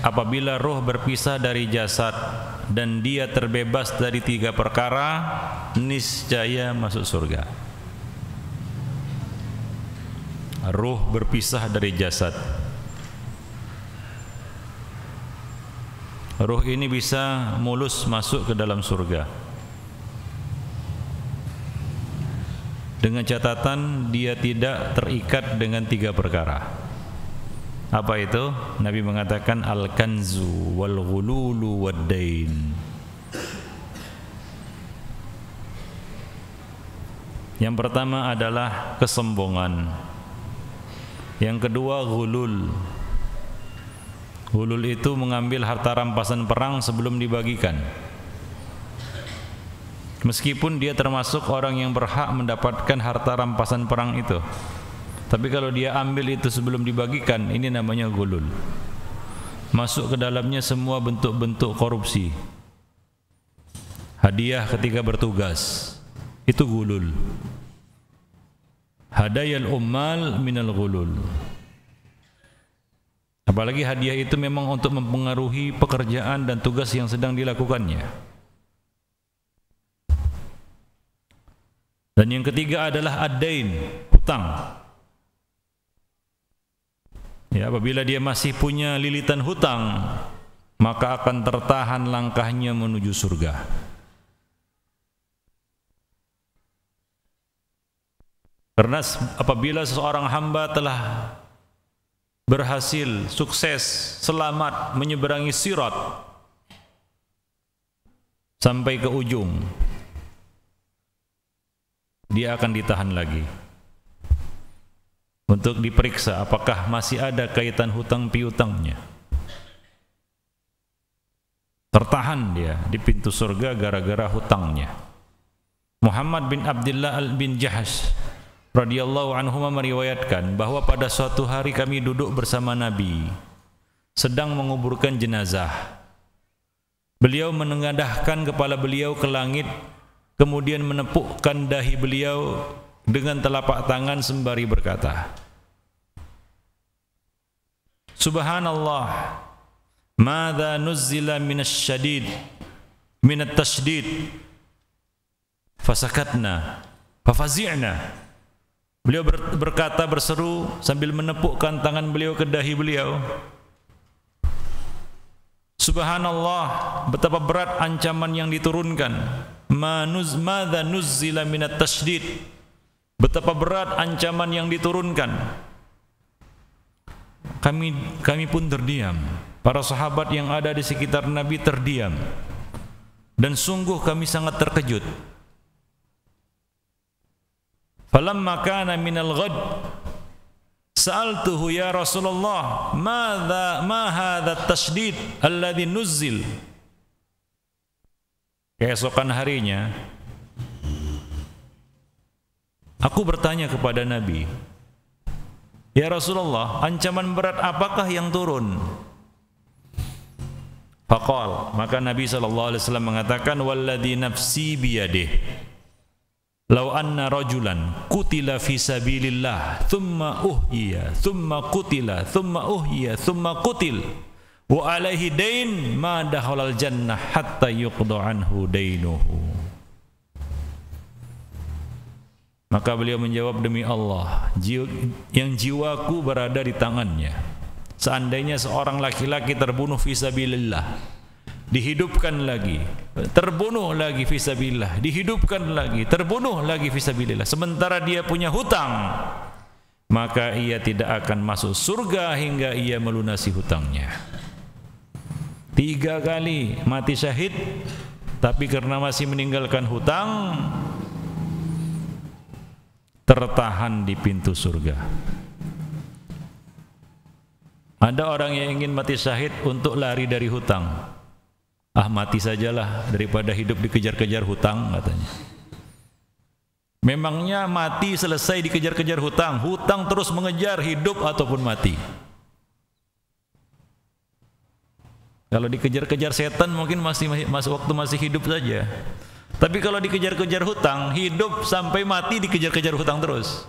Apabila roh berpisah dari jasad dan dia terbebas dari 3 perkara, niscaya masuk surga. Roh berpisah dari jasad. Roh ini bisa mulus masuk ke dalam surga, dengan catatan dia tidak terikat dengan 3 perkara. Apa itu? Nabi mengatakan al-kanzu wal ghululu wad dain. Yang pertama adalah kesombongan. Yang kedua ghulul. Ghulul itu mengambil harta rampasan perang sebelum dibagikan, meskipun dia termasuk orang yang berhak mendapatkan harta rampasan perang itu. Tapi kalau dia ambil itu sebelum dibagikan, ini namanya ghulul. Masuk ke dalamnya semua bentuk-bentuk korupsi. Hadiah ketika bertugas, itu ghulul. Hadayal ummal minal ghulul. Apalagi hadiah itu memang untuk mempengaruhi pekerjaan dan tugas yang sedang dilakukannya. Dan yang ketiga adalah ad-dain, hutang. Ya, apabila dia masih punya lilitan hutang, maka akan tertahan langkahnya menuju surga. Karena apabila seseorang hamba telah berhasil, sukses, selamat menyeberangi sirat sampai ke ujung, dia akan ditahan lagi untuk diperiksa apakah masih ada kaitan hutang piutangnya. Tertahan dia di pintu surga gara-gara hutangnya. Muhammad bin Abdullah bin Jahash radhiyallahu anhu meriwayatkan bahwa pada suatu hari kami duduk bersama Nabi sedang menguburkan jenazah. Beliau menengadahkan kepala beliau ke langit, kemudian menepukkan dahi beliau dengan telapak tangan sembari berkata, Subhanallah, madza nuzzila minasy-syadid minat tasydid fasakatna fafazi'na. Beliau berkata, berseru sambil menepukkan tangan beliau ke dahi beliau, Subhanallah, betapa berat ancaman yang diturunkan. Madza nuzzila minat tasydid, betapa berat ancaman yang diturunkan. Kami pun terdiam. Para sahabat yang ada di sekitar Nabi terdiam, dan sungguh kami sangat terkejut. Falamma kana minal ghad sa'altuhu ya Rasulullah ma hadha at-tashdid alladhi nuzzil. keesokan harinya aku bertanya kepada Nabi, "Ya Rasulullah, ancaman berat apakah yang turun?" Faqal, maka Nabi SAW mengatakan, "Walladhi nafsi biyadih, law anna rajulan qutila fi sabilillah, thumma uhyiya, thumma qutila, thumma uhyiya, thumma qutil, wa alaihi dain, ma dakhalal jannah hatta yuqda anhu dainuhu." Maka beliau menjawab, "Demi Allah, yang jiwaku berada di tangannya, seandainya seorang laki-laki terbunuh fisabilillah, dihidupkan lagi, terbunuh lagi fisabilillah, dihidupkan lagi, terbunuh lagi fisabilillah, sementara dia punya hutang, maka ia tidak akan masuk surga hingga ia melunasi hutangnya." 3 kali mati syahid, tapi karena masih meninggalkan hutang, tertahan di pintu surga. Ada orang yang ingin mati syahid untuk lari dari hutang. Ah, mati sajalah daripada hidup dikejar-kejar hutang, katanya. Memangnya mati selesai dikejar-kejar hutang? Hutang terus mengejar hidup ataupun mati. Kalau dikejar-kejar setan mungkin masih waktu masih hidup saja. Tapi kalau dikejar-kejar hutang, hidup sampai mati dikejar-kejar hutang terus.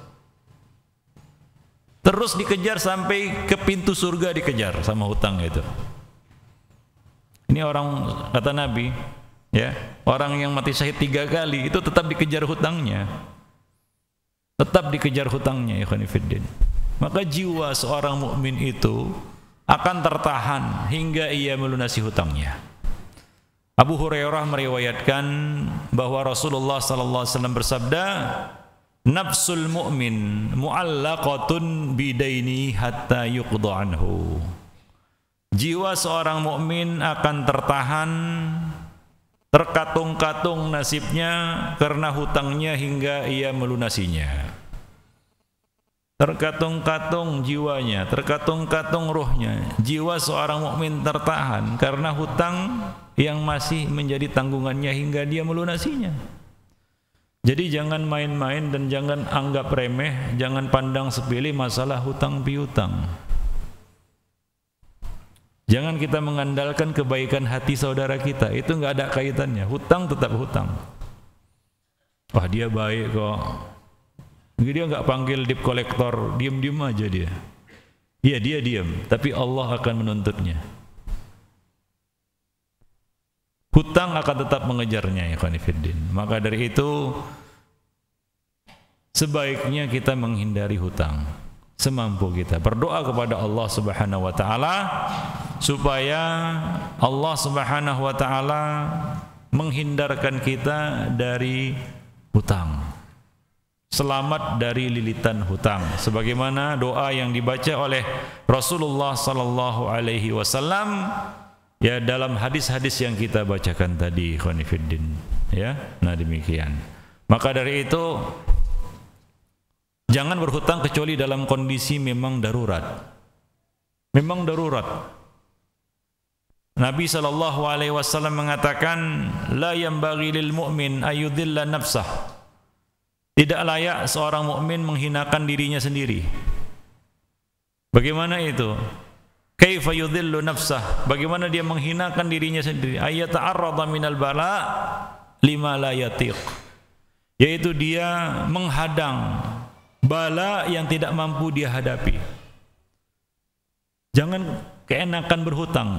Terus dikejar sampai ke pintu surga dikejar sama hutang itu. Ini orang, kata Nabi, ya, orang yang mati syahid 3 kali itu tetap dikejar hutangnya. Tetap dikejar hutangnya, ya khonifuddin. Maka jiwa seorang mukmin itu akan tertahan hingga ia melunasi hutangnya. Abu Hurairah meriwayatkan bahwa Rasulullah sallallahu alaihi wasallam bersabda, "Nafsul mu'min mu'allaqatun bidaini hatta yuqda anhu." Jiwa seorang mukmin akan tertahan, terkatung-katung nasibnya karena hutangnya hingga ia melunasinya. Terkatung-katung jiwanya, terkatung-katung ruhnya. Jiwa seorang mukmin tertahan karena hutang yang masih menjadi tanggungannya hingga dia melunasinya. Jadi jangan main-main dan jangan anggap remeh, jangan pandang sepele masalah hutang piutang. Jangan kita mengandalkan kebaikan hati saudara kita, itu enggak ada kaitannya. Hutang tetap hutang. Wah, dia baik kok. Dia enggak panggil debt collector, diam-diam aja dia. Iya, dia diam, tapi Allah akan menuntutnya. Hutang akan tetap mengejarnya, ya khonifuddin. Maka dari itu sebaiknya kita menghindari hutang semampu kita. Berdoa kepada Allah Subhanahu wa taala supaya Allah Subhanahu wa taala menghindarkan kita dari hutang. Selamat dari lilitan hutang. Sebagaimana doa yang dibaca oleh Rasulullah sallallahu alaihi wasallam, ya, dalam hadis-hadis yang kita bacakan tadi, khonifuddin, ya. Nah, demikian. Maka dari itu jangan berhutang kecuali dalam kondisi memang darurat. Memang darurat. Nabi sallallahu alaihi wasallam mengatakan, "La yanbaghi lil mu'min ayyudhilla nafsah." Tidak layak seorang mukmin menghinakan dirinya sendiri. Bagaimana itu? Kaifa yudhillu nafsah? Bagaimana dia menghinakan dirinya sendiri? Ayata'arrada minal bala lima la yatiq. Yaitu dia menghadang bala yang tidak mampu dia hadapi. Jangan keenakan berhutang,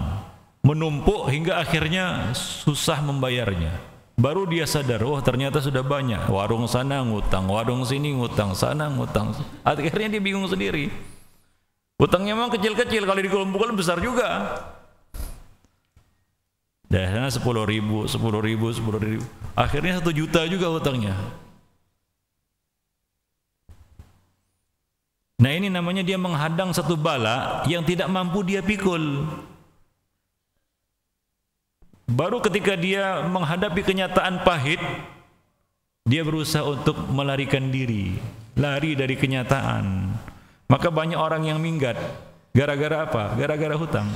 menumpuk hingga akhirnya susah membayarnya. Baru dia sadar, oh ternyata sudah banyak. Warung sana ngutang, warung sini ngutang, sana ngutang. Akhirnya dia bingung sendiri. Hutangnya memang kecil-kecil, kalau dikumpulkan besar juga. Dari sana 10.000, 10.000, 10.000. Akhirnya 1 juta juga hutangnya. Nah, ini namanya dia menghadang satu bala yang tidak mampu dia pikul. Baru ketika dia menghadapi kenyataan pahit, dia berusaha untuk melarikan diri, lari dari kenyataan. Maka banyak orang yang minggat. Gara-gara apa? Gara-gara hutang.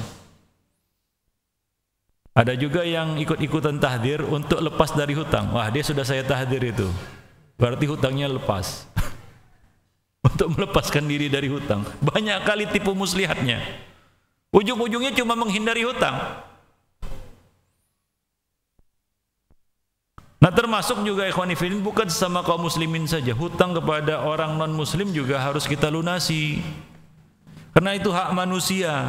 Ada juga yang ikut-ikutan tahdir untuk lepas dari hutang. Wah, dia sudah saya tahdir itu, berarti hutangnya lepas. Untuk melepaskan diri dari hutang. Banyak kali tipu muslihatnya. Ujung-ujungnya cuma menghindari hutang. Nah, termasuk juga ikhwan fillah, bukan sama kaum muslimin saja. Hutang kepada orang non-muslim juga harus kita lunasi. Karena itu hak manusia.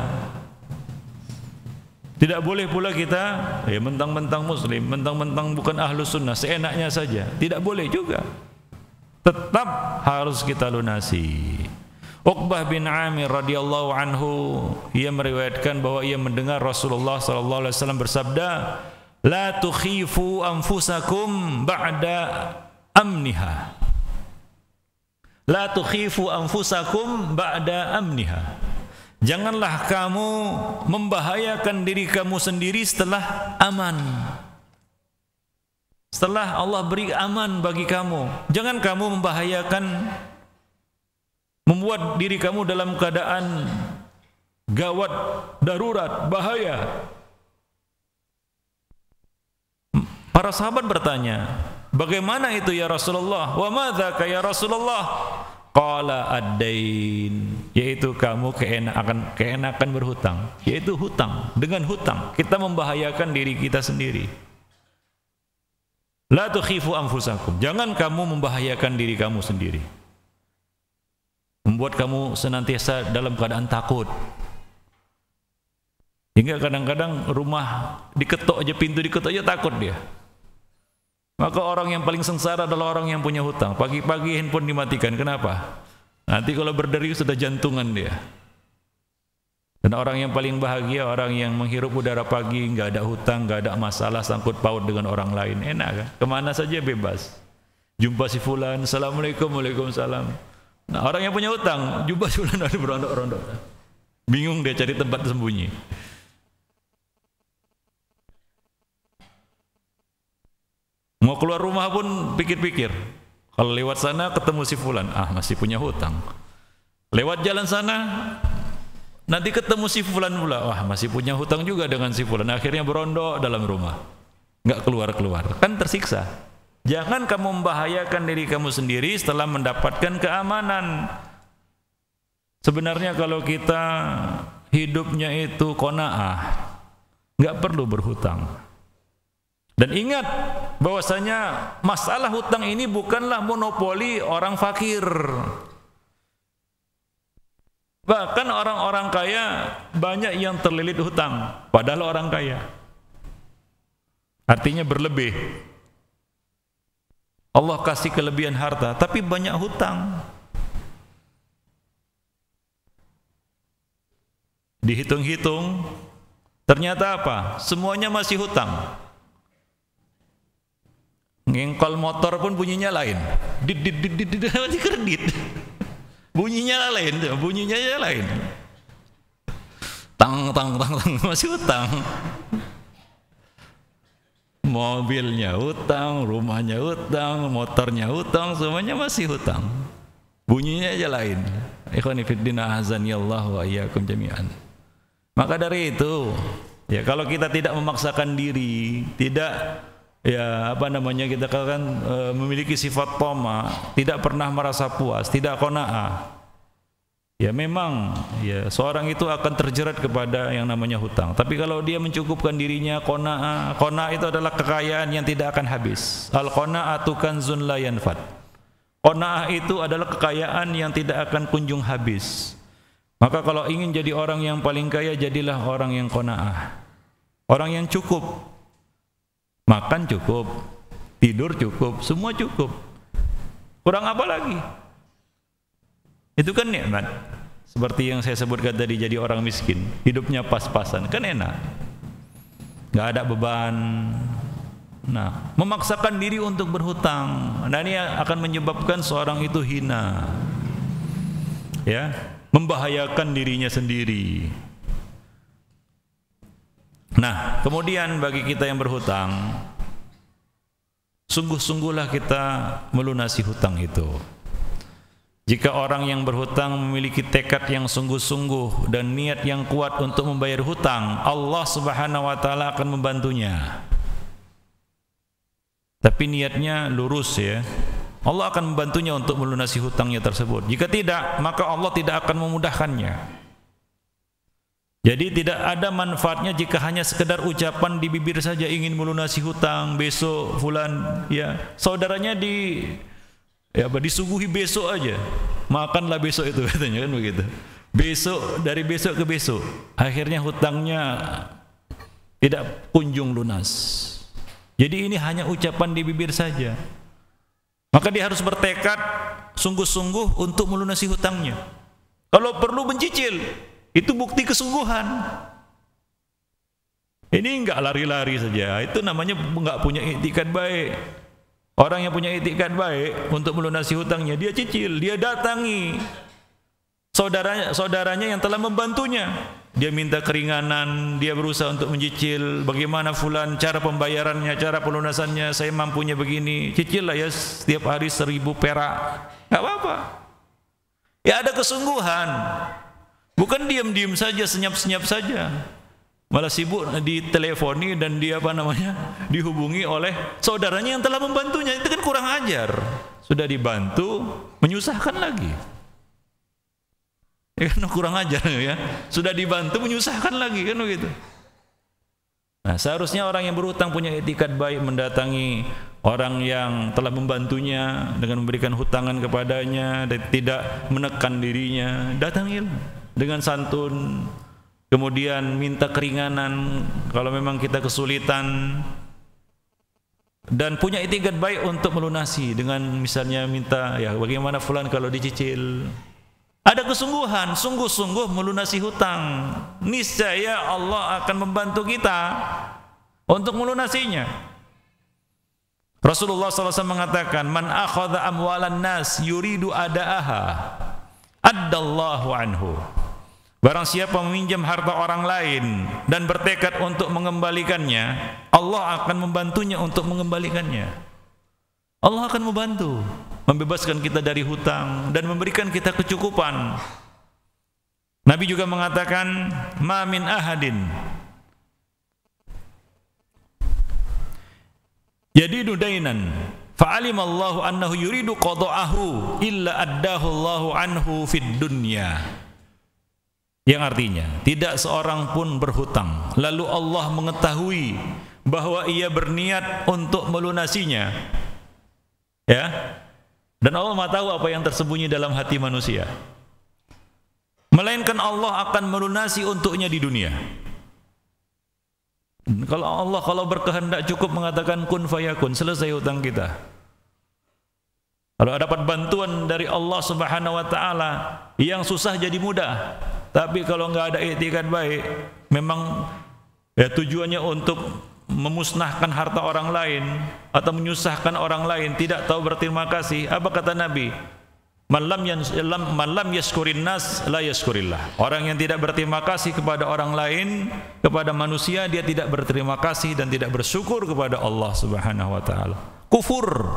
Tidak boleh pula kita mentang-mentang muslim, mentang-mentang bukan ahlus sunnah, seenaknya saja. Tidak boleh juga. Tetap harus kita lunasi. Uqbah bin Amir radhiyallahu anhu, ia meriwayatkan bahwa ia mendengar Rasulullah sallallahu alaihi wasallam bersabda, "La tukhifu anfusakum ba'da amniha." La tukhifu anfusakum ba'da amniha. Janganlah kamu membahayakan diri kamu sendiri setelah aman. Setelah Allah beri aman bagi kamu, jangan kamu membahayakan, membuat diri kamu dalam keadaan gawat, darurat, bahaya. Para sahabat bertanya, bagaimana itu ya Rasulullah? Wa madzaka ya Rasulullah? Qala ad-dain, yaitu kamu keenakan berhutang, yaitu hutang. Dengan hutang kita membahayakan diri kita sendiri. La tukhifu anfusakum, jangan kamu membahayakan diri kamu sendiri, membuat kamu senantiasa dalam keadaan takut. Hingga kadang-kadang rumah diketok aja, pintu diketok aja takut dia. Maka orang yang paling sengsara adalah orang yang punya hutang. Pagi-pagi handphone dimatikan. Kenapa? Nanti kalau berderi sudah jantungan dia. Dan orang yang paling bahagia, orang yang menghirup udara pagi, nggak ada hutang, nggak ada masalah sangkut paut dengan orang lain. Enak kan? Kemana saja bebas. Jumpa si fulan, assalamualaikum, waalaikumsalam. Nah, orang yang punya hutang, jumpa si fulan ada berondok-rondok. Bingung dia cari tempat sembunyi. Mau keluar rumah pun pikir-pikir. Kalau lewat sana ketemu si fulan, masih punya hutang. Lewat jalan sana, nanti ketemu si fulan pula, masih punya hutang juga dengan si fulan. Akhirnya berondok dalam rumah, nggak keluar-keluar. Kan tersiksa. Jangan kamu membahayakan diri kamu sendiri setelah mendapatkan keamanan. Sebenarnya kalau kita hidupnya itu qanaah, nggak perlu berhutang. Dan ingat bahwasanya masalah hutang ini bukanlah monopoli orang fakir. Bahkan orang-orang kaya banyak yang terlilit hutang, padahal orang kaya. Artinya berlebih. Allah kasih kelebihan harta, tapi banyak hutang. Dihitung-hitung, ternyata apa? Semuanya masih hutang. Ngengkol motor pun bunyinya lain. Masih kredit. Bunyinya lain, bunyinya lain. Tang masih hutang. Mobilnya hutang, rumahnya hutang, motornya hutang, semuanya masih hutang. Bunyinya aja lain. Ikhwani fiddin azanillah wa iyyakum jami'an. Maka dari itu, ya kalau kita tidak memaksakan diri, tidak kita katakan memiliki sifat tama, tidak pernah merasa puas, tidak qanaah. Ya memang ya seorang itu akan terjerat kepada yang namanya hutang. Tapi kalau dia mencukupkan dirinya qanaah, qanaah itu adalah kekayaan yang tidak akan habis. Al-qanaatu kanzun la yanfad. Qanaah itu adalah kekayaan yang tidak akan kunjung habis. Maka kalau ingin jadi orang yang paling kaya, jadilah orang yang qanaah. Orang yang cukup. Makan cukup, tidur cukup, semua cukup. Kurang apa lagi? Itu kan nikmat. Seperti yang saya sebutkan tadi, jadi orang miskin, hidupnya pas-pasan, kan enak. Gak ada beban. Nah, memaksakan diri untuk berhutang, nah ini akan menyebabkan seorang itu hina. Ya, membahayakan dirinya sendiri. Nah, kemudian bagi kita yang berhutang, sungguh-sungguhlah kita melunasi hutang itu. Jika orang yang berhutang memiliki tekad yang sungguh-sungguh dan niat yang kuat untuk membayar hutang, Allah Subhanahu wa taala akan membantunya. Tapi niatnya lurus ya. Allah akan membantunya untuk melunasi hutangnya tersebut. Jika tidak, maka Allah tidak akan memudahkannya. Jadi tidak ada manfaatnya jika hanya sekedar ucapan di bibir saja ingin melunasi hutang, besok fulan ya, saudaranya disuguhi besok aja. Makanlah besok itu katanya kan begitu. Besok, dari besok ke besok. Akhirnya hutangnya tidak kunjung lunas. Jadi ini hanya ucapan di bibir saja. Maka dia harus bertekad sungguh-sungguh untuk melunasi hutangnya. Kalau perlu mencicil, itu bukti kesungguhan. Ini enggak lari-lari saja. Itu namanya enggak punya iktikad baik. Orang yang punya iktikad baik untuk melunasi hutangnya, dia cicil, dia datangi saudaranya yang telah membantunya. Dia minta keringanan, dia berusaha untuk mencicil. Bagaimana fulan cara pembayarannya, cara pelunasannya, saya mampunya begini. Cicil lah ya setiap hari 1000 perak. Enggak apa-apa. Ya ada kesungguhan. Bukan diam-diam saja, senyap-senyap saja. Malah sibuk diteleponi dan dihubungi oleh saudaranya yang telah membantunya. Itu kan kurang ajar. Sudah dibantu, menyusahkan lagi. Ya kan kurang ajar ya. Sudah dibantu, menyusahkan lagi kan begitu. Nah, seharusnya orang yang berhutang punya iktikad baik, mendatangi orang yang telah membantunya dengan memberikan hutangan kepadanya dan tidak menekan dirinya. Datangilah dengan santun. Kemudian minta keringanan kalau memang kita kesulitan, dan punya iktikad baik untuk melunasi dengan misalnya minta ya bagaimana fulan kalau dicicil. Ada kesungguhan, sungguh-sungguh melunasi hutang. Niscaya Allah akan membantu kita untuk melunasinya. Rasulullah SAW mengatakan, "Man akhadha amwalan nas yuridu ada'aha, addallahu anhu." Barang siapa meminjam harta orang lain dan bertekad untuk mengembalikannya, Allah akan membantunya untuk mengembalikannya. Allah akan membantu membebaskan kita dari hutang dan memberikan kita kecukupan. Nabi juga mengatakan, "Ma min ahadin yadidu dainan fa'alimallahu annahu yuridu qada'ahu illa addahu Allahu anhu fid dunya." Yang artinya, tidak seorang pun berhutang lalu Allah mengetahui bahwa ia berniat untuk melunasinya. Ya. Dan Allah Maha tahu apa yang tersembunyi dalam hati manusia. Melainkan Allah akan melunasi untuknya di dunia. Kalau berkehendak cukup mengatakan kun fayakun, selesai hutang kita. Kalau dapat bantuan dari Allah Subhanahu wa taala, yang susah jadi mudah. Tapi kalau enggak ada iktikad baik, memang ya tujuannya untuk memusnahkan harta orang lain atau menyusahkan orang lain, tidak tahu berterima kasih. Apa kata Nabi? Man lam yashkurin nas la yashkurillah. Orang yang tidak berterima kasih kepada orang lain, kepada manusia, dia tidak berterima kasih dan tidak bersyukur kepada Allah Subhanahu wa taala. Kufur.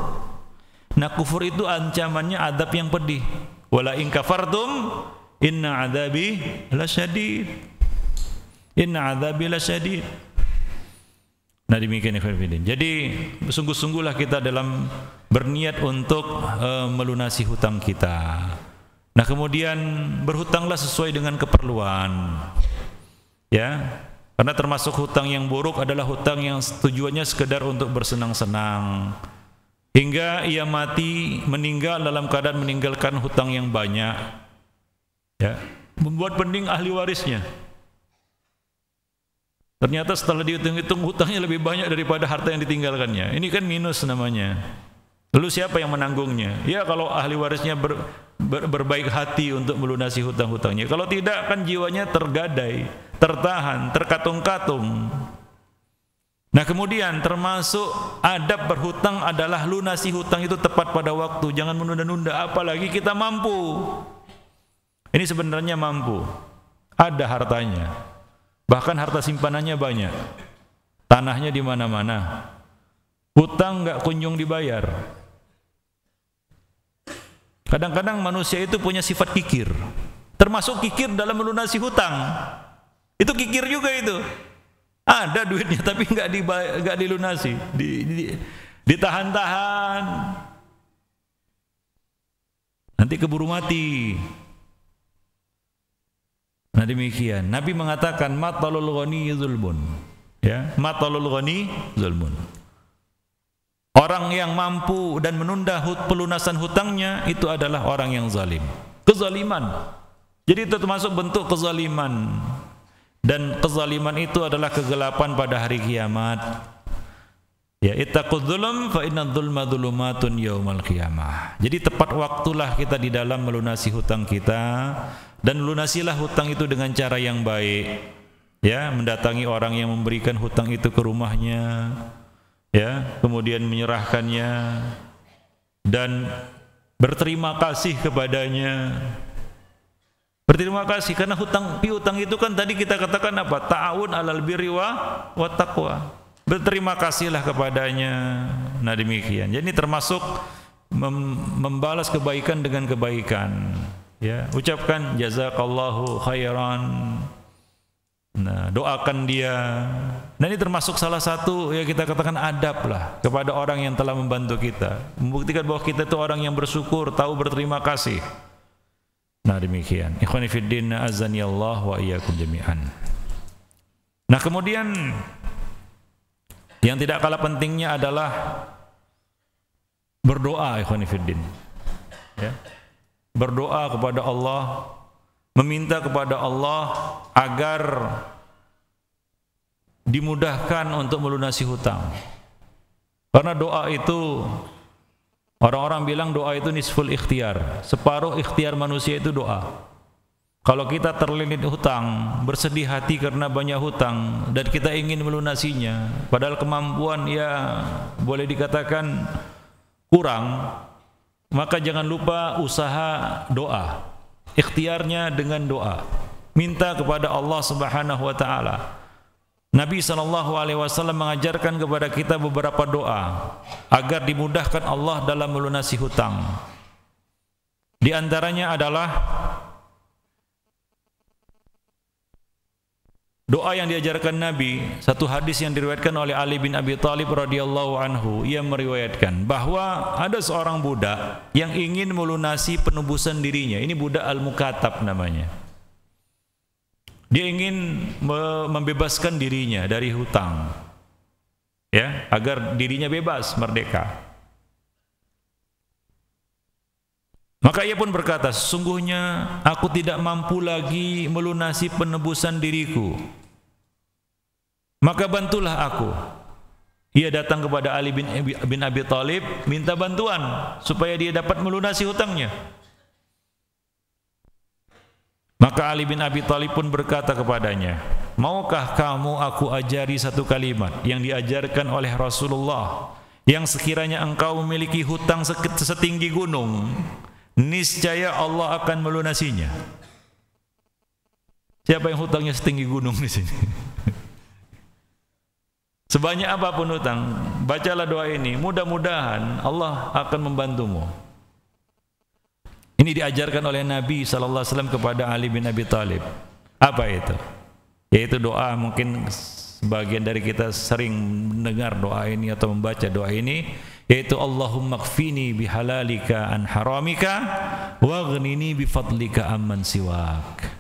Nah, kufur itu ancamannya adab yang pedih. Wala in kafartum inna adzabi lasyadid. Inna adzabi lasyadid. Nah, demikian ikhwan. Jadi sungguh-sungguhlah kita dalam berniat untuk melunasi hutang kita. Nah, kemudian berhutanglah sesuai dengan keperluan. Ya. Karena termasuk hutang yang buruk adalah hutang yang tujuannya sekedar untuk bersenang-senang. Hingga ia mati, meninggal dalam keadaan meninggalkan hutang yang banyak. Ya, membuat pening ahli warisnya. Ternyata setelah dihitung-hitung hutangnya lebih banyak daripada harta yang ditinggalkannya. Ini kan minus namanya. Lalu siapa yang menanggungnya? Ya kalau ahli warisnya berbaik hati untuk melunasi hutang-hutangnya. Kalau tidak kan jiwanya tergadai, tertahan, terkatung-katung. Nah, kemudian termasuk adab berhutang adalah lunasi hutang itu tepat pada waktu, jangan menunda-nunda, apalagi kita mampu. Ini sebenarnya mampu, ada hartanya, bahkan harta simpanannya banyak, tanahnya di mana-mana, hutang nggak kunjung dibayar. Kadang-kadang manusia itu punya sifat kikir, termasuk kikir dalam melunasi hutang. Itu kikir juga itu. Ada duitnya tapi nggak dilunasi, ditahan-tahan. Nanti keburu mati. Nah demikian. Nabi mengatakan matalul ghani zulmun. Ya, matalul ghani zulmun. Orang yang mampu dan menunda pelunasan hutangnya itu adalah orang yang zalim. Kezaliman. Jadi itu termasuk bentuk kezaliman. Dan kezaliman itu adalah kegelapan pada hari kiamat. Ya, ittaqudz dzulm fa inadz dzulma dzulumatun yaumal qiyamah. Jadi tepat waktulah kita di dalam melunasi hutang kita, dan lunasilah hutang itu dengan cara yang baik. Ya, mendatangi orang yang memberikan hutang itu ke rumahnya. Ya, kemudian menyerahkannya dan berterima kasih kepadanya. Berterima kasih karena piutang itu kan tadi kita katakan apa? Ta'awun 'alal birri wa taqwa. Berterima kasihlah kepadanya. Nah demikian. Jadi termasuk membalas kebaikan dengan kebaikan. Ya, ucapkan jazakallahu khairan. Nah, doakan dia. Nah ini termasuk salah satu ya kita katakan adab lah kepada orang yang telah membantu kita, membuktikan bahwa kita itu orang yang bersyukur, tahu berterima kasih. Nah demikian. Ikhwani fiddin, azani Allah wa iyyakum jami'an. Nah kemudian yang tidak kalah pentingnya adalah berdoa, ikhwani fiddin. Ya. Berdoa kepada Allah, meminta kepada Allah agar dimudahkan untuk melunasi hutang. Karena doa itu, orang-orang bilang doa itu nisful ikhtiar, separuh ikhtiar manusia itu doa. Kalau kita terlilit hutang, bersedih hati karena banyak hutang dan kita ingin melunasinya, padahal kemampuan ya boleh dikatakan kurang, maka jangan lupa usaha doa. Ikhtiarnya dengan doa, minta kepada Allah Subhanahu wa taala. Nabi SAW mengajarkan kepada kita beberapa doa agar dimudahkan Allah dalam melunasi hutang. Di antaranya adalah doa yang diajarkan Nabi, satu hadis yang diriwayatkan oleh Ali bin Abi Thalib radhiyallahu anhu. Ia meriwayatkan bahwa ada seorang budak yang ingin melunasi penebusan dirinya. Ini budak al-mukatab namanya. Dia ingin membebaskan dirinya dari hutang, ya, agar dirinya bebas, merdeka. Maka ia pun berkata, sesungguhnya aku tidak mampu lagi melunasi penebusan diriku, maka bantulah aku. Ia datang kepada Ali bin Abi Thalib, minta bantuan supaya dia dapat melunasi hutangnya. Maka Ali bin Abi Thalib pun berkata kepadanya, maukah kamu aku ajari satu kalimat yang diajarkan oleh Rasulullah, yang sekiranya engkau memiliki hutang setinggi gunung, niscaya Allah akan melunasinya. Siapa yang hutangnya setinggi gunung di sini? Sebanyak apapun hutang, bacalah doa ini, mudah-mudahan Allah akan membantumu. Ini diajarkan oleh Nabi SAW kepada Ali bin Abi Thalib. Apa itu? Yaitu doa, mungkin sebagian dari kita sering mendengar doa ini atau membaca doa ini, yaitu Allahumma kfini bihalalika an haramika waghnini bifadlika amman siwak.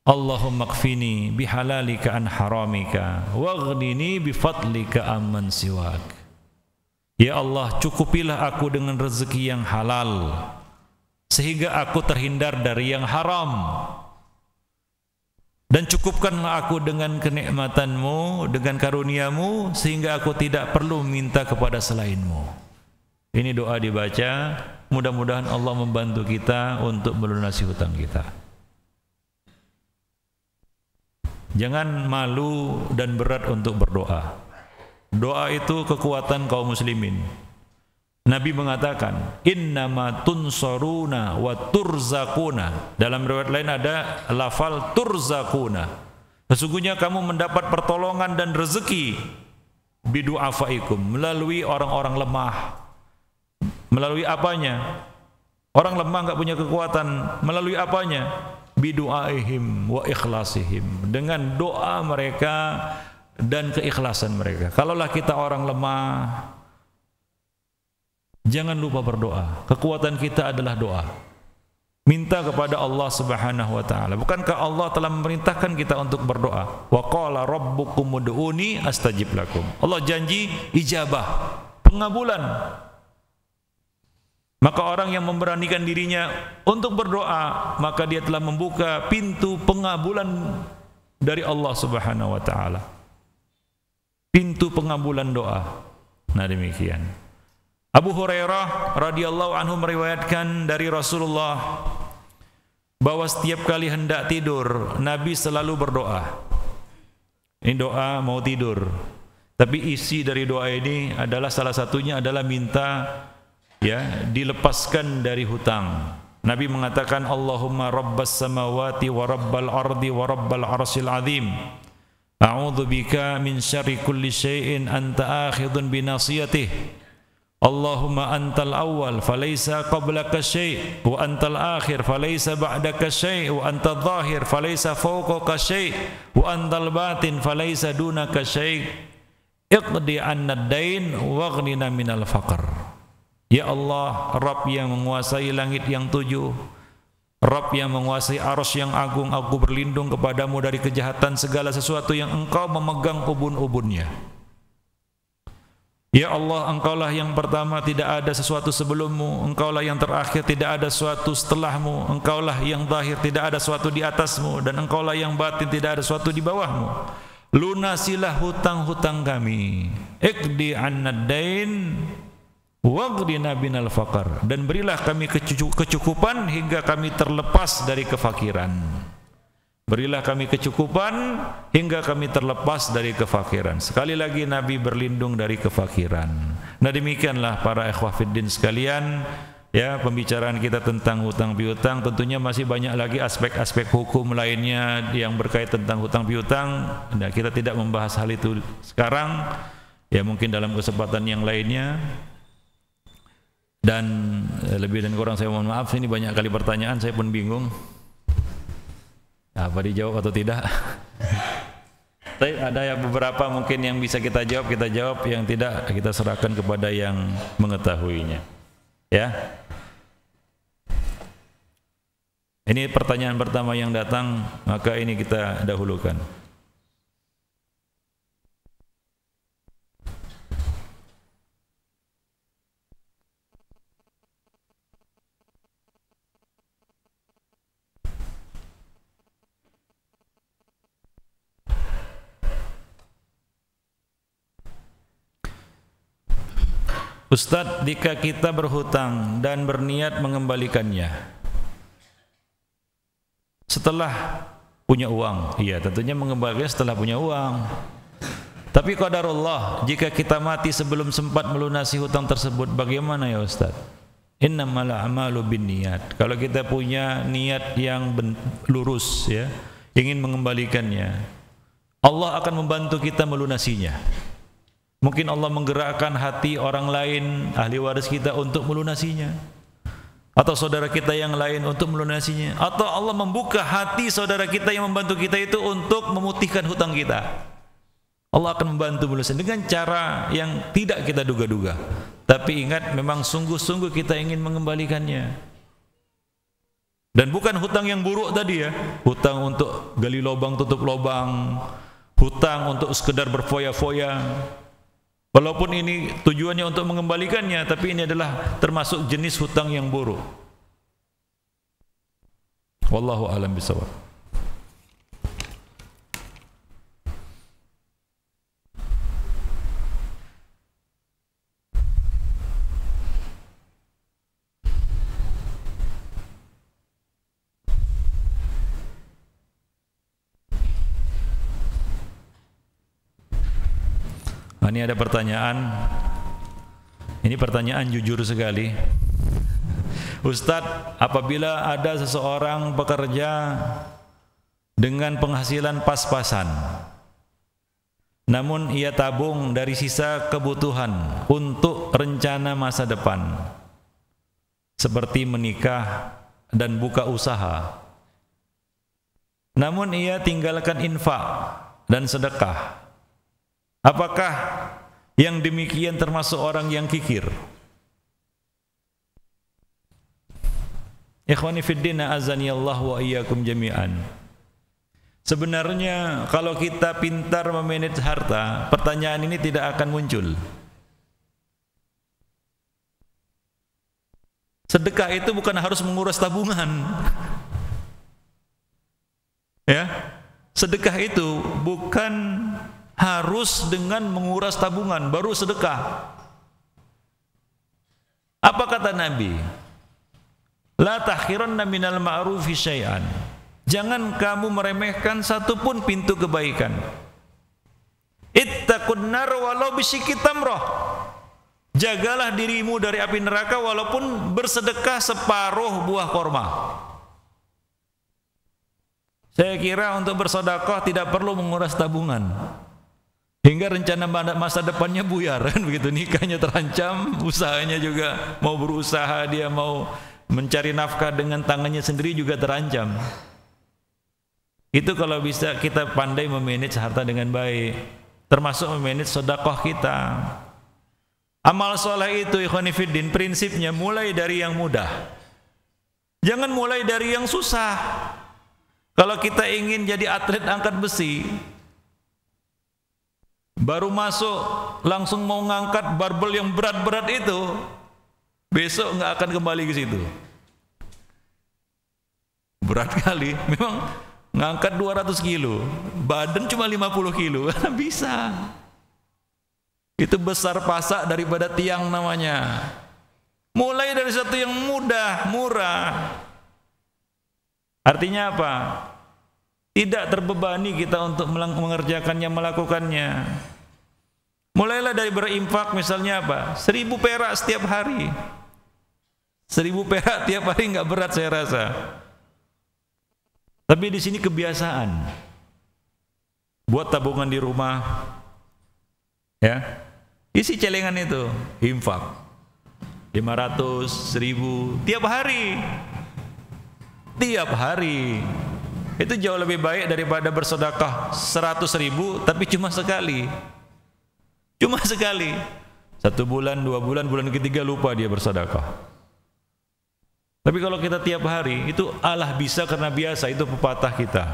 Allahumma kfini bihalalika an haramika waghnini bifadlika amman siwak. Ya Allah, cukupilah aku dengan rezeki yang halal sehingga aku terhindar dari yang haram, dan cukupkanlah aku dengan kenikmatanmu, dengan karuniamu, sehingga aku tidak perlu minta kepada selainmu. Ini doa dibaca, mudah-mudahan Allah membantu kita untuk melunasi hutang kita. Jangan malu dan berat untuk berdoa. Doa itu kekuatan kaum muslimin. Nabi mengatakan, innama tunsaruna wa turzakuna. Dalam riwayat lain ada lafal turzakuna. Sesungguhnya kamu mendapat pertolongan dan rezeki bidu'afaikum, melalui orang-orang lemah, Melalui apanya? Orang lemah enggak punya kekuatan. Melalui apanya? Bidu'aihim wa ikhlasihim. Dengan doa mereka dan keikhlasan mereka. Kalaulah kita orang lemah, jangan lupa berdoa. Kekuatan kita adalah doa. Minta kepada Allah Subhanahu wa taala. Bukankah Allah telah memerintahkan kita untuk berdoa? Wa qala rabbukum ud'uni astajib lakum. Allah janji ijabah, pengabulan. Maka orang yang memberanikan dirinya untuk berdoa, maka dia telah membuka pintu pengabulan dari Allah Subhanahu wa taala. Pintu pengabulan doa. Nah, demikian. Abu Hurairah radhiyallahu anhu meriwayatkan dari Rasulullah bahwa setiap kali hendak tidur Nabi selalu berdoa. Ini doa mau tidur. Tapi isi dari doa ini adalah salah satunya adalah minta dilepaskan dari hutang. Nabi mengatakan Allahumma rabbas samawati wa rabbal ardi wa rabbal arsyil azim. A'udzu bika min syarri kulli syai'in anta akhidhun bi nasiyatihi. Allahumma antal awwal falaysa qablaka syai' wa antal akhir falaysa ba'daka syai' wa antal zahir falaysa fawqaka syai' wa antal batin falaysa dunaka syai' iqdi 'anna ad-dain waghnina minal faqr. Ya Allah, Rabb yang menguasai langit yang tujuh, Rabb yang menguasai arsy yang agung, aku berlindung kepadamu dari kejahatan segala sesuatu yang engkau memegang ubun-ubunnya. Ya Allah, engkaulah yang pertama, tidak ada sesuatu sebelummu. Engkaulah yang terakhir, tidak ada sesuatu setelahmu. Engkaulah yang zahir, tidak ada sesuatu di atasmu. Dan engkaulah yang batin, tidak ada sesuatu di bawahmu. Lunasilah hutang-hutang kami. Iqdi 'annad dain waghdina binal faqar. Dan berilah kami kecukupan hingga kami terlepas dari kefakiran. Berilah kami kecukupan hingga kami terlepas dari kefakiran. Sekali lagi Nabi berlindung dari kefakiran. Nah, demikianlah para ikhwah fiddin sekalian, pembicaraan kita tentang hutang piutang. Tentunya masih banyak lagi aspek-aspek hukum lainnya yang berkaitan tentang hutang piutang. Nah, kita tidak membahas hal itu sekarang. Mungkin dalam kesempatan yang lainnya. Dan lebih dan kurang saya mohon maaf, ini banyak kali pertanyaan, saya pun bingung apa dijawab atau tidak. Tapi ada beberapa mungkin yang bisa kita jawab, yang tidak kita serahkan kepada yang mengetahuinya. Ini pertanyaan pertama yang datang, maka ini kita dahulukan. Ustadz, jika kita berhutang dan berniat mengembalikannya setelah punya uang, tentunya mengembalikannya setelah punya uang. Tapi qadarullah, jika kita mati sebelum sempat melunasi hutang tersebut, bagaimana ya Ustadz? Innamal a'malu binniyat. Kalau kita punya niat yang lurus, ingin mengembalikannya, Allah akan membantu kita melunasinya. Mungkin Allah menggerakkan hati orang lain, ahli waris kita untuk melunasinya, atau saudara kita yang lain untuk melunasinya, atau Allah membuka hati saudara kita yang membantu kita itu untuk memutihkan hutang kita. Allah akan membantu melunasinya dengan cara yang tidak kita duga-duga. Tapi ingat, memang sungguh-sungguh kita ingin mengembalikannya. Dan bukan hutang yang buruk tadi, hutang untuk gali lubang tutup lubang, hutang untuk sekedar berfoya-foya. Walaupun ini tujuannya untuk mengembalikannya, tapi ini adalah termasuk jenis hutang yang buruk. Wallahu a'lam bishawab. Ini ada pertanyaan. Ini pertanyaan jujur sekali. Ustadz, apabila ada seseorang bekerja dengan penghasilan pas-pasan, namun ia tabung dari sisa kebutuhan untuk rencana masa depan, seperti menikah dan buka usaha. Namun ia tinggalkan infak dan sedekah. Apakah yang demikian termasuk orang yang kikir? Ikhwani fiddin, azanillah wa iyyakum jami'an. Sebenarnya kalau kita pintar memanage harta, pertanyaan ini tidak akan muncul. Sedekah itu bukan harus menguras tabungan. Ya, sedekah itu bukan harus dengan menguras tabungan baru sedekah. Apa kata Nabi? La tahqiranna minal ma'rufi syai'an. Jangan kamu meremehkan satupun pintu kebaikan. Ittaqun nar walau bisyikki tamrah. Jagalah dirimu dari api neraka walaupun bersedekah separuh buah korma. Saya kira untuk bersedekah tidak perlu menguras tabungan. Hingga rencana masa depannya buyar, kan begitu, nikahnya terancam, usahanya juga mau berusaha, dia mau mencari nafkah dengan tangannya sendiri juga terancam. Itu kalau bisa kita pandai memanage harta dengan baik, termasuk memanage sedekah kita. Amal soleh itu ikhwani fiddin, prinsipnya mulai dari yang mudah. Jangan mulai dari yang susah. Kalau kita ingin jadi atlet angkat besi, baru masuk langsung mau ngangkat barbel yang berat-berat itu, besok nggak akan kembali ke situ. Berat kali, memang ngangkat 200 kilo, badan cuma 50 kilo, bisa. Itu besar pasak daripada tiang namanya. Mulai dari satu yang mudah, murah. Artinya apa? Tidak terbebani kita untuk mengerjakannya, melakukannya. Mulailah dari berinfak, misalnya apa? 1000 perak setiap hari. 1000 perak tiap hari nggak berat saya rasa. Tapi di sini kebiasaan. Buat tabungan di rumah, ya. Isi celengan itu, infak 500, 1000 tiap hari. Tiap hari. Itu jauh lebih baik daripada bersedekah 100.000 tapi cuma sekali. Cuma sekali. 1 bulan, 2 bulan, bulan ketiga lupa dia bersedekah. Tapi kalau kita tiap hari, itu Allah bisa karena biasa, itu pepatah kita.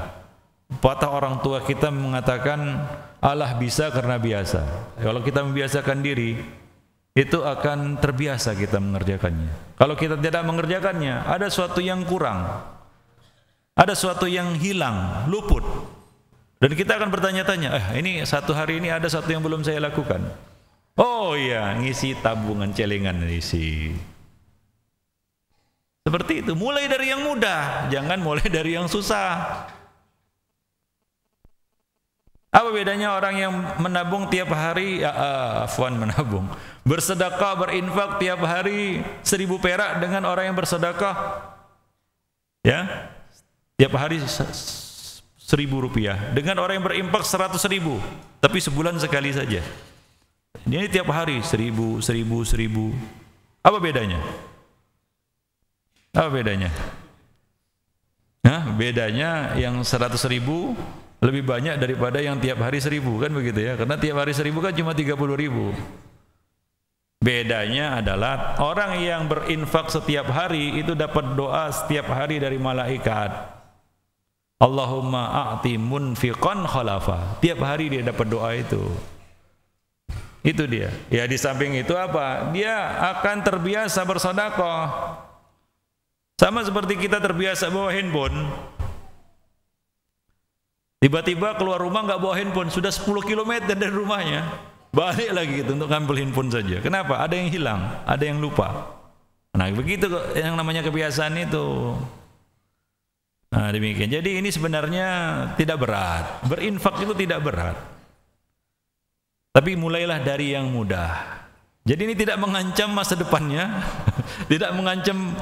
Pepatah orang tua kita mengatakan Allah bisa karena biasa. Kalau kita membiasakan diri, itu akan terbiasa kita mengerjakannya. Kalau kita tidak mengerjakannya, ada sesuatu yang kurang, ada sesuatu yang hilang, luput, dan kita akan bertanya-tanya, ini satu hari ini ada satu yang belum saya lakukan. Oh iya, ngisi tabungan celengan, isi. Seperti itu. Mulai dari yang mudah, jangan mulai dari yang susah. Apa bedanya orang yang menabung tiap hari, menabung, bersedekah, berinfak tiap hari 1000 perak dengan orang yang bersedekah, ya, tiap hari 1000 rupiah, dengan orang yang berinfak 100.000, tapi sebulan sekali saja. Ini tiap hari 1000. Apa bedanya? Apa bedanya? Nah, bedanya yang 100.000 lebih banyak daripada yang tiap hari 1000, kan begitu ya? Karena tiap hari 1000 kan cuma 30.000. Bedanya adalah orang yang berinfak setiap hari itu dapat doa setiap hari dari malaikat. Allahumma a'ti munfiqan khalafa. Tiap hari dia dapat doa itu. Itu dia. Ya, di samping itu apa? Dia akan terbiasa bersedekah. Sama seperti kita terbiasa bawa handphone. Tiba-tiba keluar rumah nggak bawa handphone, sudah 10 km dari rumahnya, balik lagi gitu untuk ngambil handphone saja. Kenapa? Ada yang hilang, ada yang lupa. Nah, begitu yang namanya kebiasaan itu. Nah, demikian. Jadi ini sebenarnya tidak berat. Berinfak itu tidak berat. Tapi mulailah dari yang mudah. Jadi ini tidak mengancam masa depannya, tidak mengancam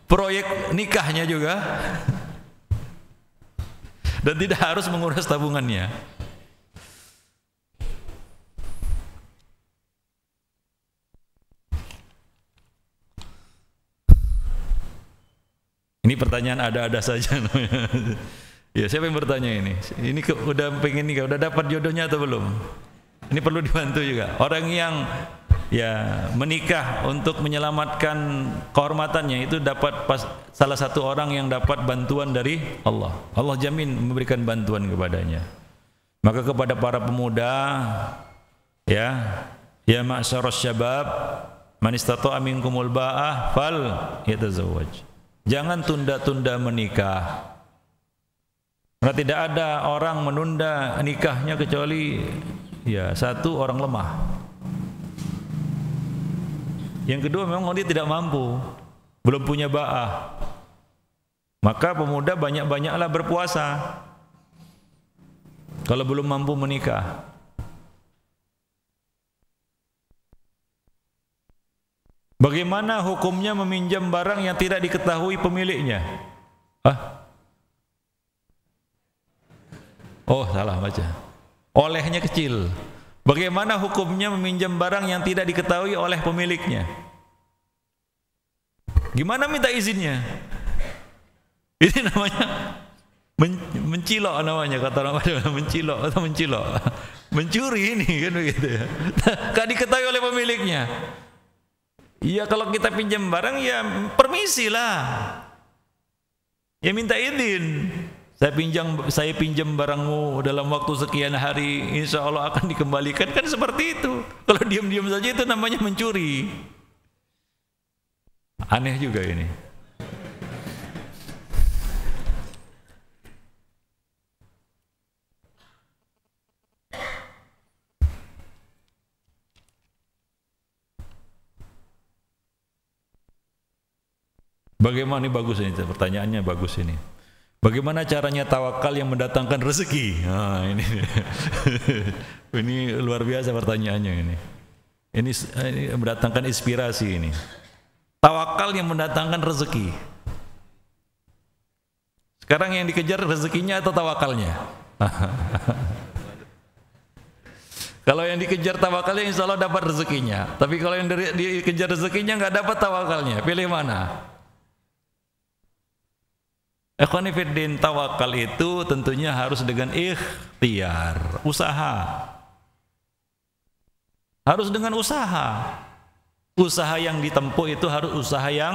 proyek nikahnya juga. Dan tidak harus menguras tabungannya. Ini pertanyaan ada-ada saja. Ya, siapa yang bertanya ini? Ini udah pengen nikah, udah dapat jodohnya atau belum? Ini perlu dibantu juga. Orang yang ya menikah untuk menyelamatkan kehormatannya itu dapat salah satu orang yang dapat bantuan dari Allah. Allah jamin memberikan bantuan kepadanya. Maka kepada para pemuda, ya ma'syaras syabab, man istata'a minkumul ba'ah fal yatazawwaj. Jangan tunda-tunda menikah. Karena tidak ada orang menunda nikahnya kecuali ya satu, orang lemah. Yang kedua, memang dia tidak mampu, belum punya ba'ah. Maka pemuda banyak-banyaklah berpuasa kalau belum mampu menikah. Bagaimana hukumnya meminjam barang yang tidak diketahui pemiliknya? Oh, salah baca. Olehnya kecil. Bagaimana hukumnya meminjam barang yang tidak diketahui oleh pemiliknya? Gimana minta izinnya? Ini namanya mencilok namanya, kata orang Padang, mencilok atau mencilok. Mencuri ini kan begitu ya. Enggak diketahui oleh pemiliknya. Iya, kalau kita pinjam barang ya permisi lah. Ya minta izin. Saya pinjam barangmu dalam waktu sekian hari, insya Allah akan dikembalikan, kan seperti itu. Kalau diam-diam saja itu namanya mencuri. Aneh juga ini. Bagaimana, ini bagus ini, pertanyaannya bagus ini. Bagaimana caranya tawakal yang mendatangkan rezeki? Nah, ini luar biasa pertanyaannya ini. Ini mendatangkan inspirasi ini. Tawakal yang mendatangkan rezeki. Sekarang yang dikejar rezekinya atau tawakalnya? Kalau yang dikejar tawakalnya, insya Allah dapat rezekinya. Tapi kalau yang dikejar rezekinya nggak dapat tawakalnya, pilih mana? Ikhwanifiddin, tawakal itu tentunya harus dengan ikhtiar, usaha. Harus dengan usaha. Usaha yang ditempuh itu harus usaha yang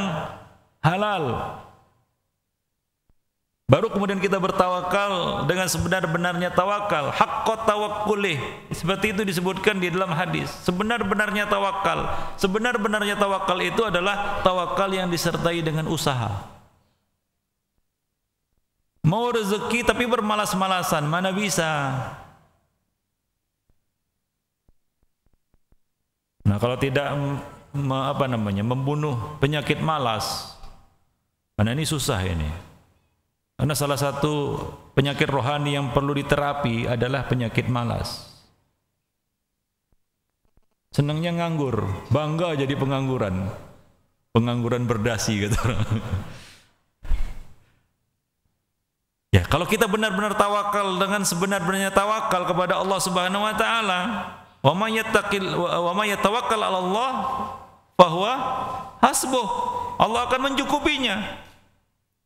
halal. Baru kemudian kita bertawakal dengan sebenar-benarnya tawakal, haqqat tawakkulih. Seperti itu disebutkan di dalam hadis. Sebenar-benarnya tawakal. Sebenar-benarnya tawakal itu adalah tawakal yang disertai dengan usaha. Mau rezeki tapi bermalas-malasan, mana bisa? Nah, kalau tidak membunuh penyakit malas, karena ini susah ini. Karena salah satu penyakit rohani yang perlu diterapi adalah penyakit malas. Senangnya nganggur, bangga jadi pengangguran. Pengangguran berdasi kata orang. Ya, kalau kita benar-benar tawakal dengan sebenar-benarnya tawakal kepada Allah Subhanahu wa taala, wa may yatawakkal 'ala Allah fahuwa hasbuh. Allah akan mencukupinya.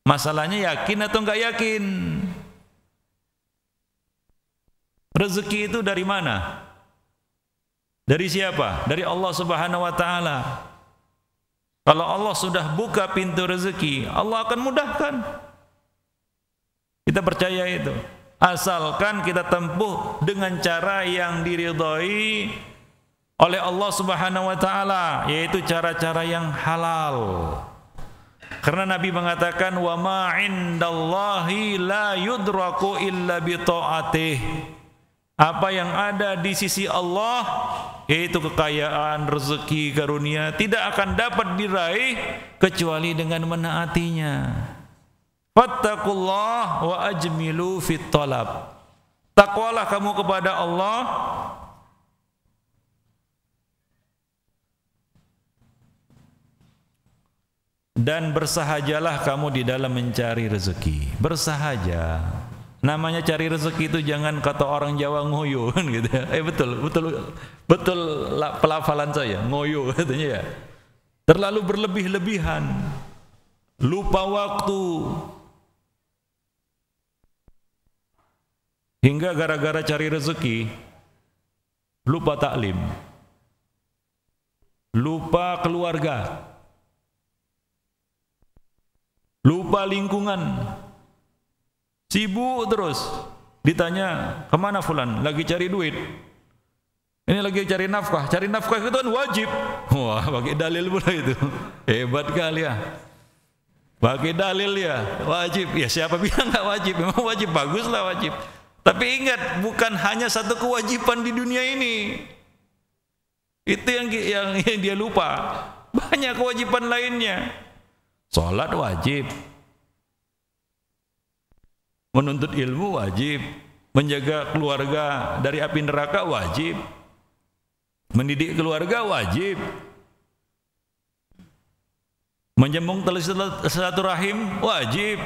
Masalahnya yakin atau enggak yakin. Rezeki itu dari mana? Dari siapa? Dari Allah Subhanahu wa taala. Kalau Allah sudah buka pintu rezeki, Allah akan mudahkan. Kita percaya itu. Asalkan kita tempuh dengan cara yang diridhai oleh Allah Subhanahu wa taala, yaitu cara-cara yang halal. Karena Nabi mengatakan, wa ma 'indallahi la yudraku illa bi ta'atih. Apa yang ada di sisi Allah, yaitu kekayaan, rezeki, karunia, tidak akan dapat diraih kecuali dengan menaatinya. Fattaqullah wa ajmilu fit talab. Takwalah kamu kepada Allah dan bersahajalah kamu di dalam mencari rezeki. Bersahaja. Namanya cari rezeki itu jangan kata orang Jawa ngoyo kan gitu ya. Betul pelafalan saya, ngoyo katanya ya. Terlalu berlebih-lebihan. lupa waktu, hingga gara-gara cari rezeki lupa taklim, lupa keluarga, lupa lingkungan, sibuk terus. Ditanya, kemana fulan? Lagi cari duit. Ini lagi cari nafkah. Cari nafkah itu kan wajib. Wah, pakai dalil pula itu. Hebat kali ya. Pakai dalil ya, wajib. Ya siapa bilang nggak wajib? Memang wajib, baguslah wajib. Tapi ingat, bukan hanya satu kewajiban di dunia ini. Itu yang dia lupa. Banyak kewajiban lainnya. Sholat wajib, menuntut ilmu wajib, menjaga keluarga dari api neraka wajib, mendidik keluarga wajib, menjembung tali silaturahim wajib.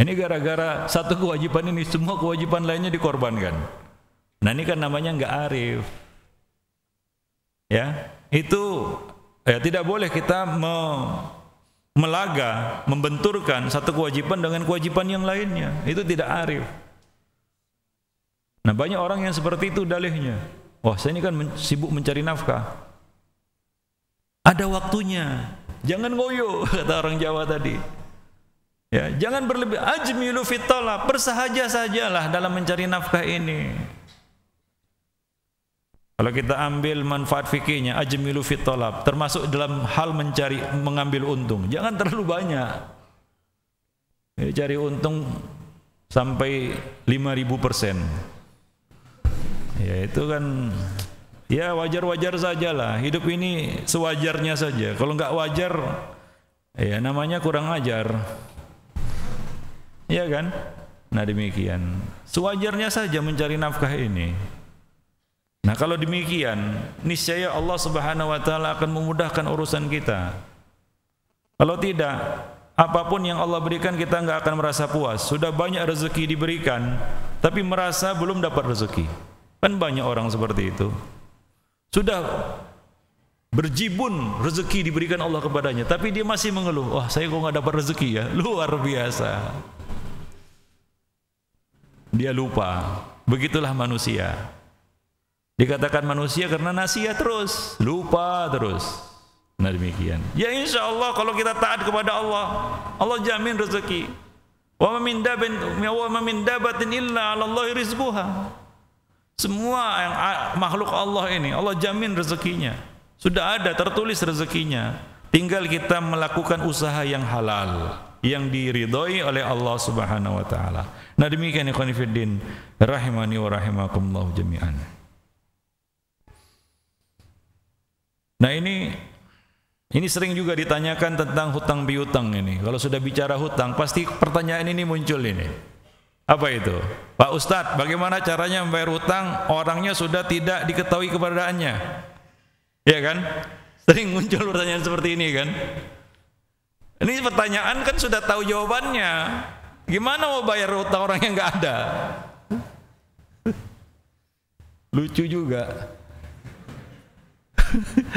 Ini gara-gara satu kewajiban ini, semua kewajiban lainnya dikorbankan. Nah ini kan namanya nggak arif. Ya, itu tidak boleh kita melaga, membenturkan satu kewajiban dengan kewajiban yang lainnya. Itu tidak arif. Nah banyak orang yang seperti itu dalihnya. Wah, saya ini kan sibuk mencari nafkah. Ada waktunya. Jangan ngoyo, kata orang Jawa tadi. Ya, jangan berlebih. Ajmilu fit talab, bersahaja-sajalah dalam mencari nafkah ini. Kalau kita ambil manfaat fikihnya, ajmilu fit talab, termasuk dalam hal mengambil untung. Jangan terlalu banyak. Ya, cari untung sampai 5.000%. Ya itu kan, ya wajar-wajar sajalah. Hidup ini sewajarnya saja. Kalau nggak wajar, ya namanya kurang ajar. Ya kan? Nah demikian. Sewajarnya saja mencari nafkah ini. Nah kalau demikian, niscaya Allah Subhanahu wa taala akan memudahkan urusan kita. Kalau tidak, apapun yang Allah berikan kita nggak akan merasa puas. Sudah banyak rezeki diberikan, tapi merasa belum dapat rezeki. Kan banyak orang seperti itu. Sudah berjibun rezeki diberikan Allah kepadanya, tapi dia masih mengeluh, wah saya kok nggak dapat rezeki ya. Luar biasa. Dia lupa. Begitulah manusia. Dikatakan manusia karena nasia terus, lupa terus. Nah demikian. Ya insya Allah kalau kita taat kepada Allah, Allah jamin rezeki. Wa min dabatin illa 'ala Allahi rizquha. Semua yang makhluk Allah ini Allah jamin rezekinya. Sudah ada tertulis rezekinya. Tinggal kita melakukan usaha yang halal, yang diridhoi oleh Allah Subhanahu wa taala. Nah demikian ikhwan fillah rahimani wa rahimakumullah jami'an. Nah ini sering juga ditanyakan tentang hutang piutang ini. Kalau sudah bicara hutang pasti pertanyaan ini muncul ini. Apa itu? Pak Ustadz, bagaimana caranya membayar hutang orangnya sudah tidak diketahui keberadaannya? Ya kan? Sering muncul pertanyaan seperti ini kan? Ini pertanyaan kan sudah tahu jawabannya. Gimana mau bayar hutang orang yang nggak ada? Lucu juga.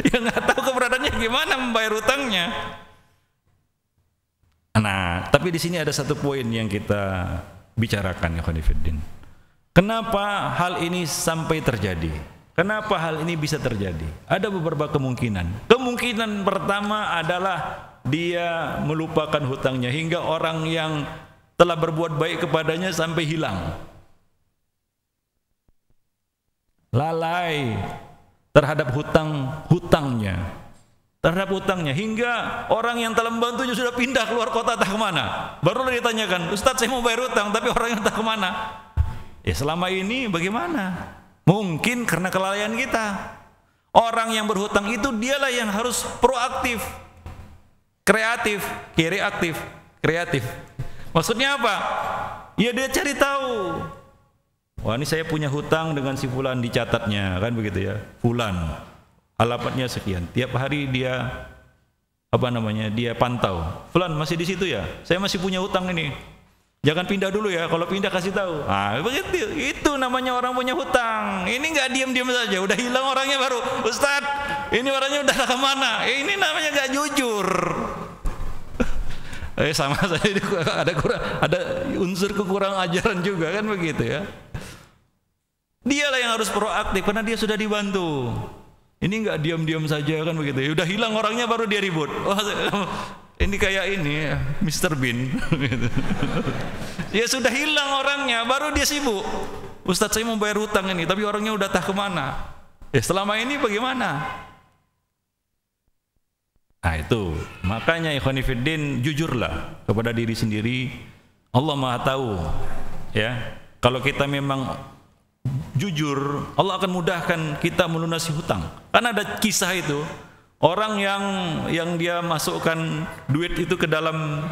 Yang nggak tahu keberadaannya gimana membayar hutangnya? Nah, tapi di sini ada satu poin yang kita bicarakan ya khonifuddin. Kenapa hal ini sampai terjadi? Kenapa hal ini bisa terjadi? Ada beberapa kemungkinan. Kemungkinan pertama adalah dia melupakan hutangnya hingga orang yang telah berbuat baik kepadanya sampai hilang. Lalai terhadap hutangnya. Terhadap hutangnya hingga orang yang telah membantunya sudah pindah keluar kota entah kemana. Barulah ditanyakan, Ustadz saya mau bayar hutang tapi orang yang entah kemana. Ya selama ini bagaimana? Mungkin karena kelalaian kita. Orang yang berhutang itu dialah yang harus proaktif, kreatif. Maksudnya apa? Ya dia cari tahu. Wah ini saya punya hutang dengan si fulan, dicatatnya kan begitu ya. Fulan, alamatnya sekian. Tiap hari dia dia pantau. Fulan masih di situ ya. Saya masih punya hutang ini. Jangan pindah dulu ya, kalau pindah kasih tahu. Ah, begitu. Itu namanya orang punya hutang. Ini nggak diam-diam saja, udah hilang orangnya baru, Ustadz, ini orangnya udah kemana? Ini namanya nggak jujur. Sama saja ada unsur kekurang ajaran juga kan begitu ya. Dialah yang harus proaktif karena dia sudah dibantu. Ini nggak diam-diam saja kan begitu. Ya, udah hilang orangnya baru dia ribut. Oh, ini kayak ini Mr. Bean. Ya sudah hilang orangnya baru dia sibuk. Ustadz, saya mau bayar hutang ini tapi orangnya udah entah kemana. Ya selama ini bagaimana? Nah itu makanya ikhwan fillah, jujurlah kepada diri sendiri. Allah Maha tahu ya. Kalau kita memang jujur, Allah akan mudahkan kita melunasi hutang. Karena ada kisah itu, orang yang dia masukkan duit itu ke dalam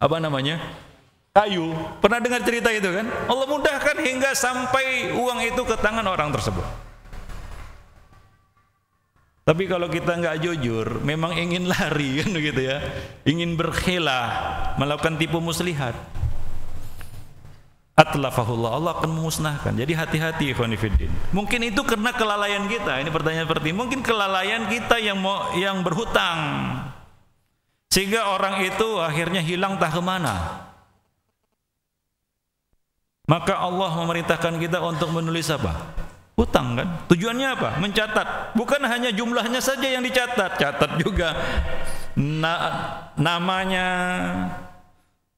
apa namanya? Kayu. Pernah dengar cerita itu kan? Allah mudahkan hingga sampai uang itu ke tangan orang tersebut. Tapi kalau kita nggak jujur, memang ingin lari kan begitu ya, ingin berkhilah, melakukan tipu muslihat, atlafahullah, Allah akan memusnahkan. Jadi hati-hati ikhwan fillah. Mungkin itu karena kelalaian kita. Ini pertanyaan seperti mungkin kelalaian kita yang berhutang, sehingga orang itu akhirnya hilang entah kemana. Maka Allah memerintahkan kita untuk menulis apa? Hutang kan? Tujuannya apa? Mencatat. Bukan hanya jumlahnya saja yang dicatat, catat juga namanya,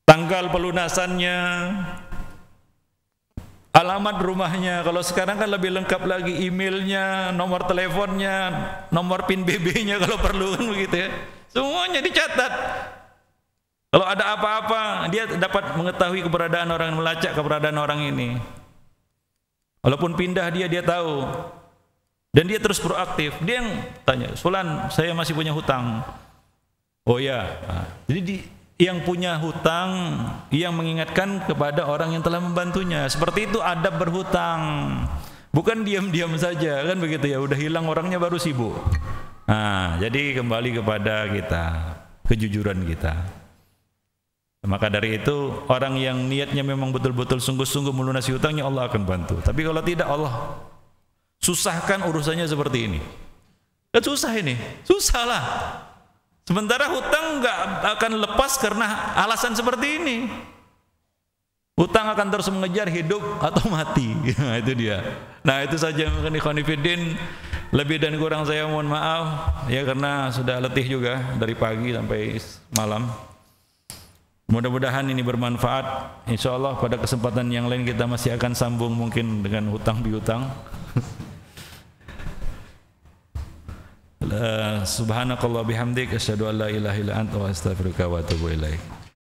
tanggal pelunasannya, alamat rumahnya. Kalau sekarang kan lebih lengkap lagi, emailnya, nomor teleponnya, nomor PIN BB-nya kalau perlu kan begitu ya. Semuanya dicatat. Kalau ada apa-apa, dia dapat mengetahui keberadaan orang, melacak keberadaan orang ini. Walaupun pindah dia tahu. Dan dia terus proaktif. Dia yang tanya, "Fulan, saya masih punya hutang." Oh ya. Nah, jadi yang punya hutang yang mengingatkan kepada orang yang telah membantunya. Seperti itu adab berhutang. Bukan diam-diam saja kan begitu ya, udah hilang orangnya baru sibuk. Nah, jadi kembali kepada kita, kejujuran kita. Maka dari itu orang yang niatnya memang betul-betul sungguh-sungguh melunasi hutangnya, Allah akan bantu. Tapi kalau tidak, Allah susahkan urusannya seperti ini. Kan susah ini, susahlah. Sementara hutang nggak akan lepas karena alasan seperti ini. Hutang akan terus mengejar hidup atau mati. Nah, itu dia. Nah, itu saja mungkin ikhwan fillah. Lebih dan kurang saya mohon maaf ya, karena sudah letih juga dari pagi sampai malam. Mudah-mudahan ini bermanfaat. Insyaallah pada kesempatan yang lain kita masih akan sambung mungkin dengan hutang piutang. Subhanakallah bihamdik asyhadu an la ilaha illa anta wa astaghfiruka wa atubu ilaik.